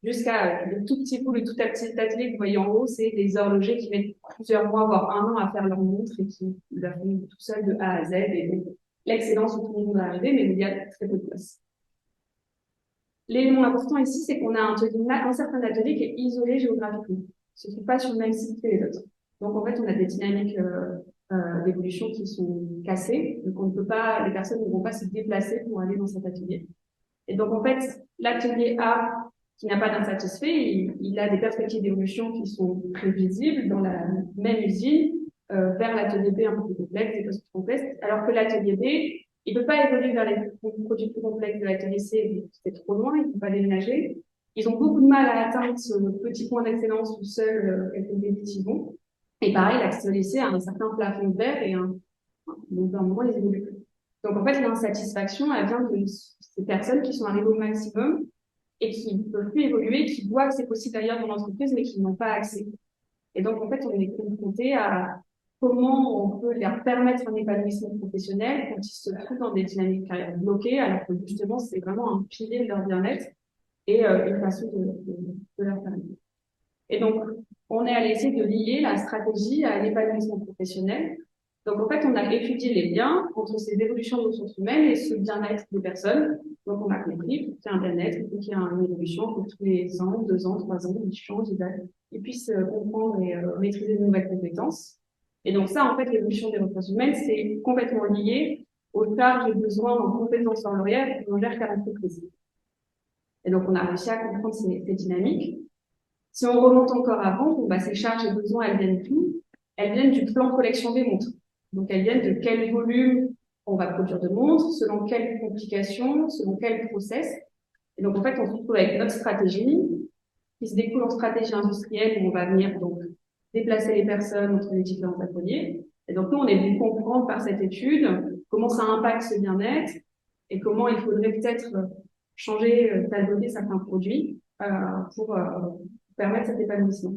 Jusqu'à le tout petit bout, le tout petit atelier que vous voyez en haut, c'est des horlogers qui mettent plusieurs mois, voire un an à faire leur montre et qui la font tout seul de A à Z. Et l'excellence où tout le monde va arriver, mais il y a très peu de place. L'élément important ici, c'est qu'on a un certain atelier qui est isolé géographiquement. Ce ne sont pas sur le même site que les autres. Donc, en fait, on a des dynamiques d'évolution qui sont cassées. Donc, on ne peut pas, les personnes ne vont pas se déplacer pour aller dans cet atelier. Et donc, en fait, l'atelier A, qui n'a pas d'insatisfait, il a des perspectives d'évolution qui sont prévisibles dans la même usine, vers l'atelier B un peu plus complexe, des postes plus complexes, alors que l'atelier B, il ne peut pas évoluer vers les produits plus complexes de l'atelier C, c'est trop loin, il ne peut pas déménager. Ils ont beaucoup de mal à atteindre ce petit point d'excellence où seuls quelques élites y vont. Et pareil, l'atelier C a un certain plafond de verre et donc, à un moment, ils évoluent plus. Donc, en fait, l'insatisfaction, elle vient de ces personnes qui sont arrivées au maximum et qui ne peuvent plus évoluer, qui voient que c'est possible d'ailleurs dans l'entreprise, mais qui n'ont pas accès. Et donc, en fait, on est confronté à comment on peut leur permettre un épanouissement professionnel quand ils se trouvent dans des dynamiques de carrière bloquées, alors que justement, c'est vraiment un pilier de leur bien-être et une façon de leur permettre. Et donc, on est allé essayer de lier la stratégie à l'épanouissement professionnel. Donc, en fait, on a étudié les liens entre ces évolutions de ressources humaines et ce bien-être des personnes. Donc, on a compris qu'il y a un bien-être, qu'il y a une évolution, que tous les ans, 2 ans, 3 ans, ils changent, ils puissent comprendre et maîtriser de nouvelles compétences. Et donc, ça, en fait, l'évolution des ressources humaines, c'est complètement lié aux charges et besoins en compétences horlogères qu'on gère qu'à l'entreprise. Et donc, on a réussi à comprendre ces dynamiques. Si on remonte encore avant, ces charges et besoins, elles viennent d'où? Elles viennent du plan de collection des montres. Donc, elles viennent de quel volume on va produire de montres, selon quelles complications, selon quel process. Et donc, en fait, on se retrouve avec notre stratégie qui se découle en stratégie industrielle où on va venir donc déplacer les personnes entre les différents ateliers. Et donc, nous, on est venu comprendre par cette étude comment ça impacte ce bien-être et comment il faudrait peut-être changer, talonner certains produits pour permettre cet épanouissement.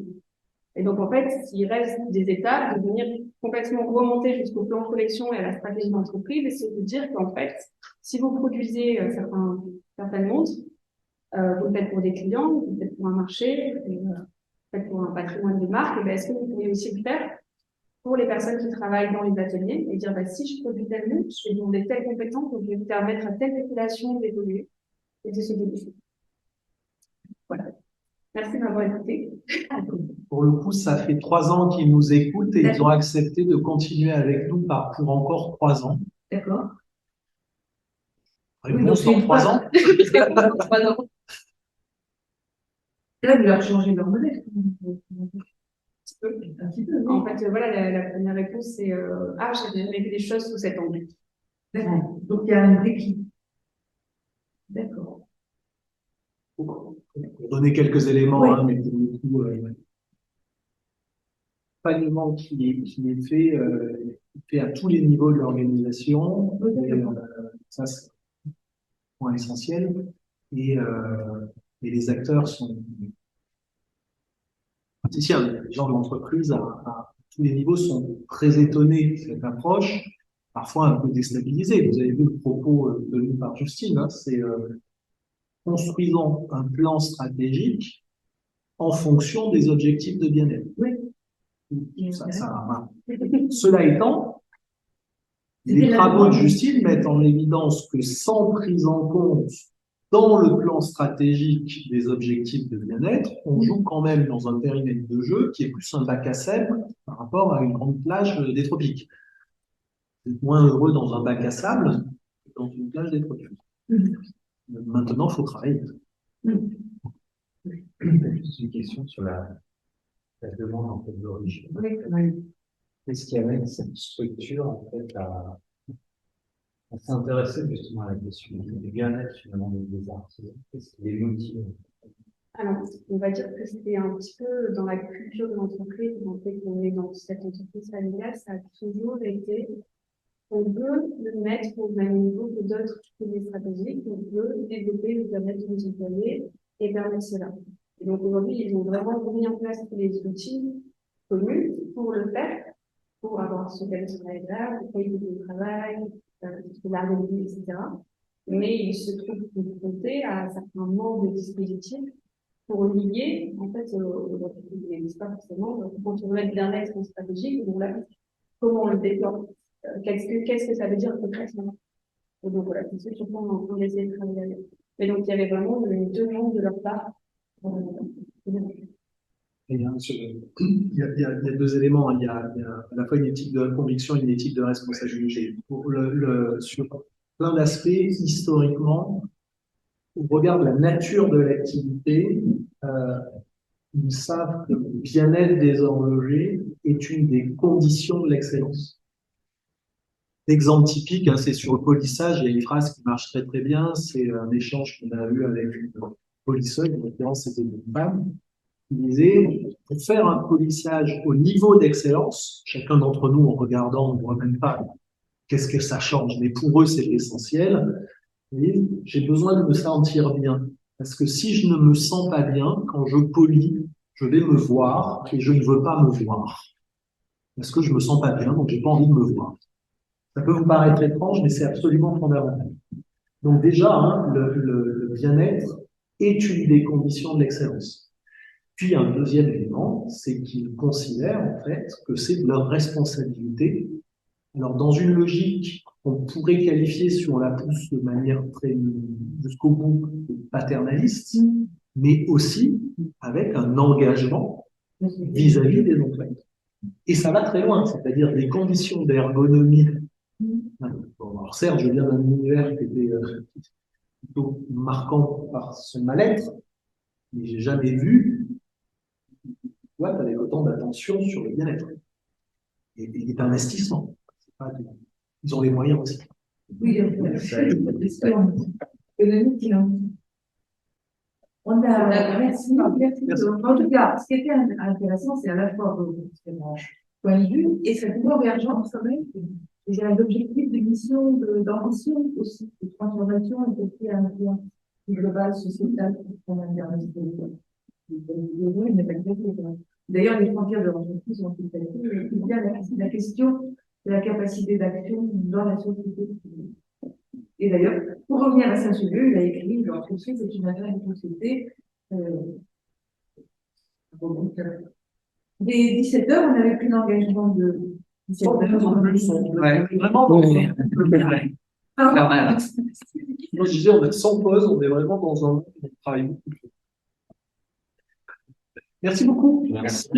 Et donc, en fait, il reste des étapes de venir complètement remonter jusqu'au plan de collection et à la stratégie d'entreprise, et c'est de dire qu'en fait, si vous produisez certaines montres, vous le faites pour des clients, vous le faites pour un marché, vous le faites pour un patrimoine de marque, et est-ce que vous pouvez aussi le faire pour les personnes qui travaillent dans les ateliers et dire, si je produis telle montre, je vais demander telle compétence, donc je vais permettre à telle population d'évoluer et de se développer. Voilà. Merci de m'avoir écouté. Pour le coup, ça fait 3 ans qu'ils nous écoutent et ils ont accepté de continuer avec nous pour encore 3 ans. D'accord. Réponse dans 3 ans. Là, vous leur changez leur modèle. Un petit peu. En fait, voilà, la première réponse, c'est j'avais jamais vu des choses sous cet angle. D'accord. Donc, il y a un déclic. D'accord. Pour donner quelques éléments, Oui. mais pour le coup, l'accompagnement qui est fait à tous les niveaux de l'organisation. Oui, Et, ça, point essentiel. Et, et les acteurs sont praticiens, les gens de l'entreprise à tous les niveaux sont très étonnés de cette approche, parfois un peu déstabilisés. Vous avez vu le propos tenu par Justine, hein, c'est construisant un plan stratégique en fonction des objectifs de bien-être. Oui. Voilà. Cela étant, les C'était la travaux de demande. Justine mettent en évidence que sans prise en compte dans le plan stratégique des objectifs de bien-être, on joue quand même dans un périmètre de jeu qui est plus un bac à sable par rapport à une grande plage des tropiques. Vous êtes moins heureux dans un bac à sable que dans une plage des tropiques. Maintenant, il faut travailler. Juste une question sur la demande en fait d'origine. Qu'est-ce qui amène cette structure en fait à s'intéresser justement à la question du bien-être finalement des artisans? Qu'est-ce qui les motive? Alors, on va dire que c'était un petit peu dans la culture de l'entreprise, en fait, qu'on est dans cette entreprise familiale, ça a toujours été, on veut le mettre au même niveau que d'autres piliers stratégiques, on veut développer le bien-être de nos employés et permettre cela. Et donc aujourd'hui, ils ont vraiment mis en place tous les outils connus pour le faire, pour avoir ce bien-être, le qualité du travail, l'harmonie, etc. Mais ils se trouvent confrontés à certains manques de dispositifs pour lier, en fait, il n'existe pas forcément, quand on veut mettre bien-être en stratégique, donc là, comment on le déploie, qu'est-ce que ça veut dire concrètement. Et donc voilà, c'est ce sur quoi on essaie de travailler avec. Mais donc il y avait vraiment une demande de leur part. Et, il y a deux éléments. Il y a à la fois une éthique de conviction et une éthique de responsabilité. Sur plein d'aspects, historiquement, on regarde la nature de l'activité, ils savent que le bien-être des horlogers est une des conditions de l'excellence. L'exemple typique, hein, c'est sur le polissage, il y a une phrase qui marche très très bien, c'est un échange qu'on a eu avec une polisseuse, en l'occurrence c'était une femme, qui disait, pour faire un polissage au niveau d'excellence, chacun d'entre nous en regardant, on ne voit même pas qu'est-ce que ça change, mais pour eux c'est l'essentiel, j'ai besoin de me sentir bien. Parce que si je ne me sens pas bien, quand je polis, je vais me voir et je ne veux pas me voir. Parce que je me sens pas bien, donc j'ai pas envie de me voir. Ça peut vous paraître étrange, mais c'est absolument fondamental. Donc déjà, hein, le bien-être est une des conditions de l'excellence. Puis un deuxième élément, c'est qu'ils considèrent en fait que c'est de leur responsabilité. Alors dans une logique qu'on pourrait qualifier, si on la pousse de manière très jusqu'au bout, paternaliste, mais aussi avec un engagement vis-à-vis des employés. Et ça va très loin, c'est-à-dire des conditions d'ergonomie. Bon, alors certes, je viens d'un univers qui était plutôt marquant par son mal-être, mais j'ai jamais vu une boîte avec autant d'attention sur le bien-être et d'investissement. Ils ont les moyens aussi. Oui, on a, merci. En tout cas, ce qui était intéressant, c'est à la fois vos différents points de vue et cette convergence quand même. Il y a l'objectif de mission, d'ambition aussi, de transformation et aussi un point global, sociétal, qu'on a D'ailleurs, les frontières de l'entreprise ont été établies. Il y a la question de la capacité d'action dans la société. Et d'ailleurs, pour revenir à Saint-Sulpice, il a écrit l'entreprise est une affaire de société. Dès 17h, on n'avait plus d'engagement de 17h. Ouais, vraiment, moi je disais, on est sans pause, on est vraiment dans un monde où on travaille beaucoup. Merci beaucoup. Merci.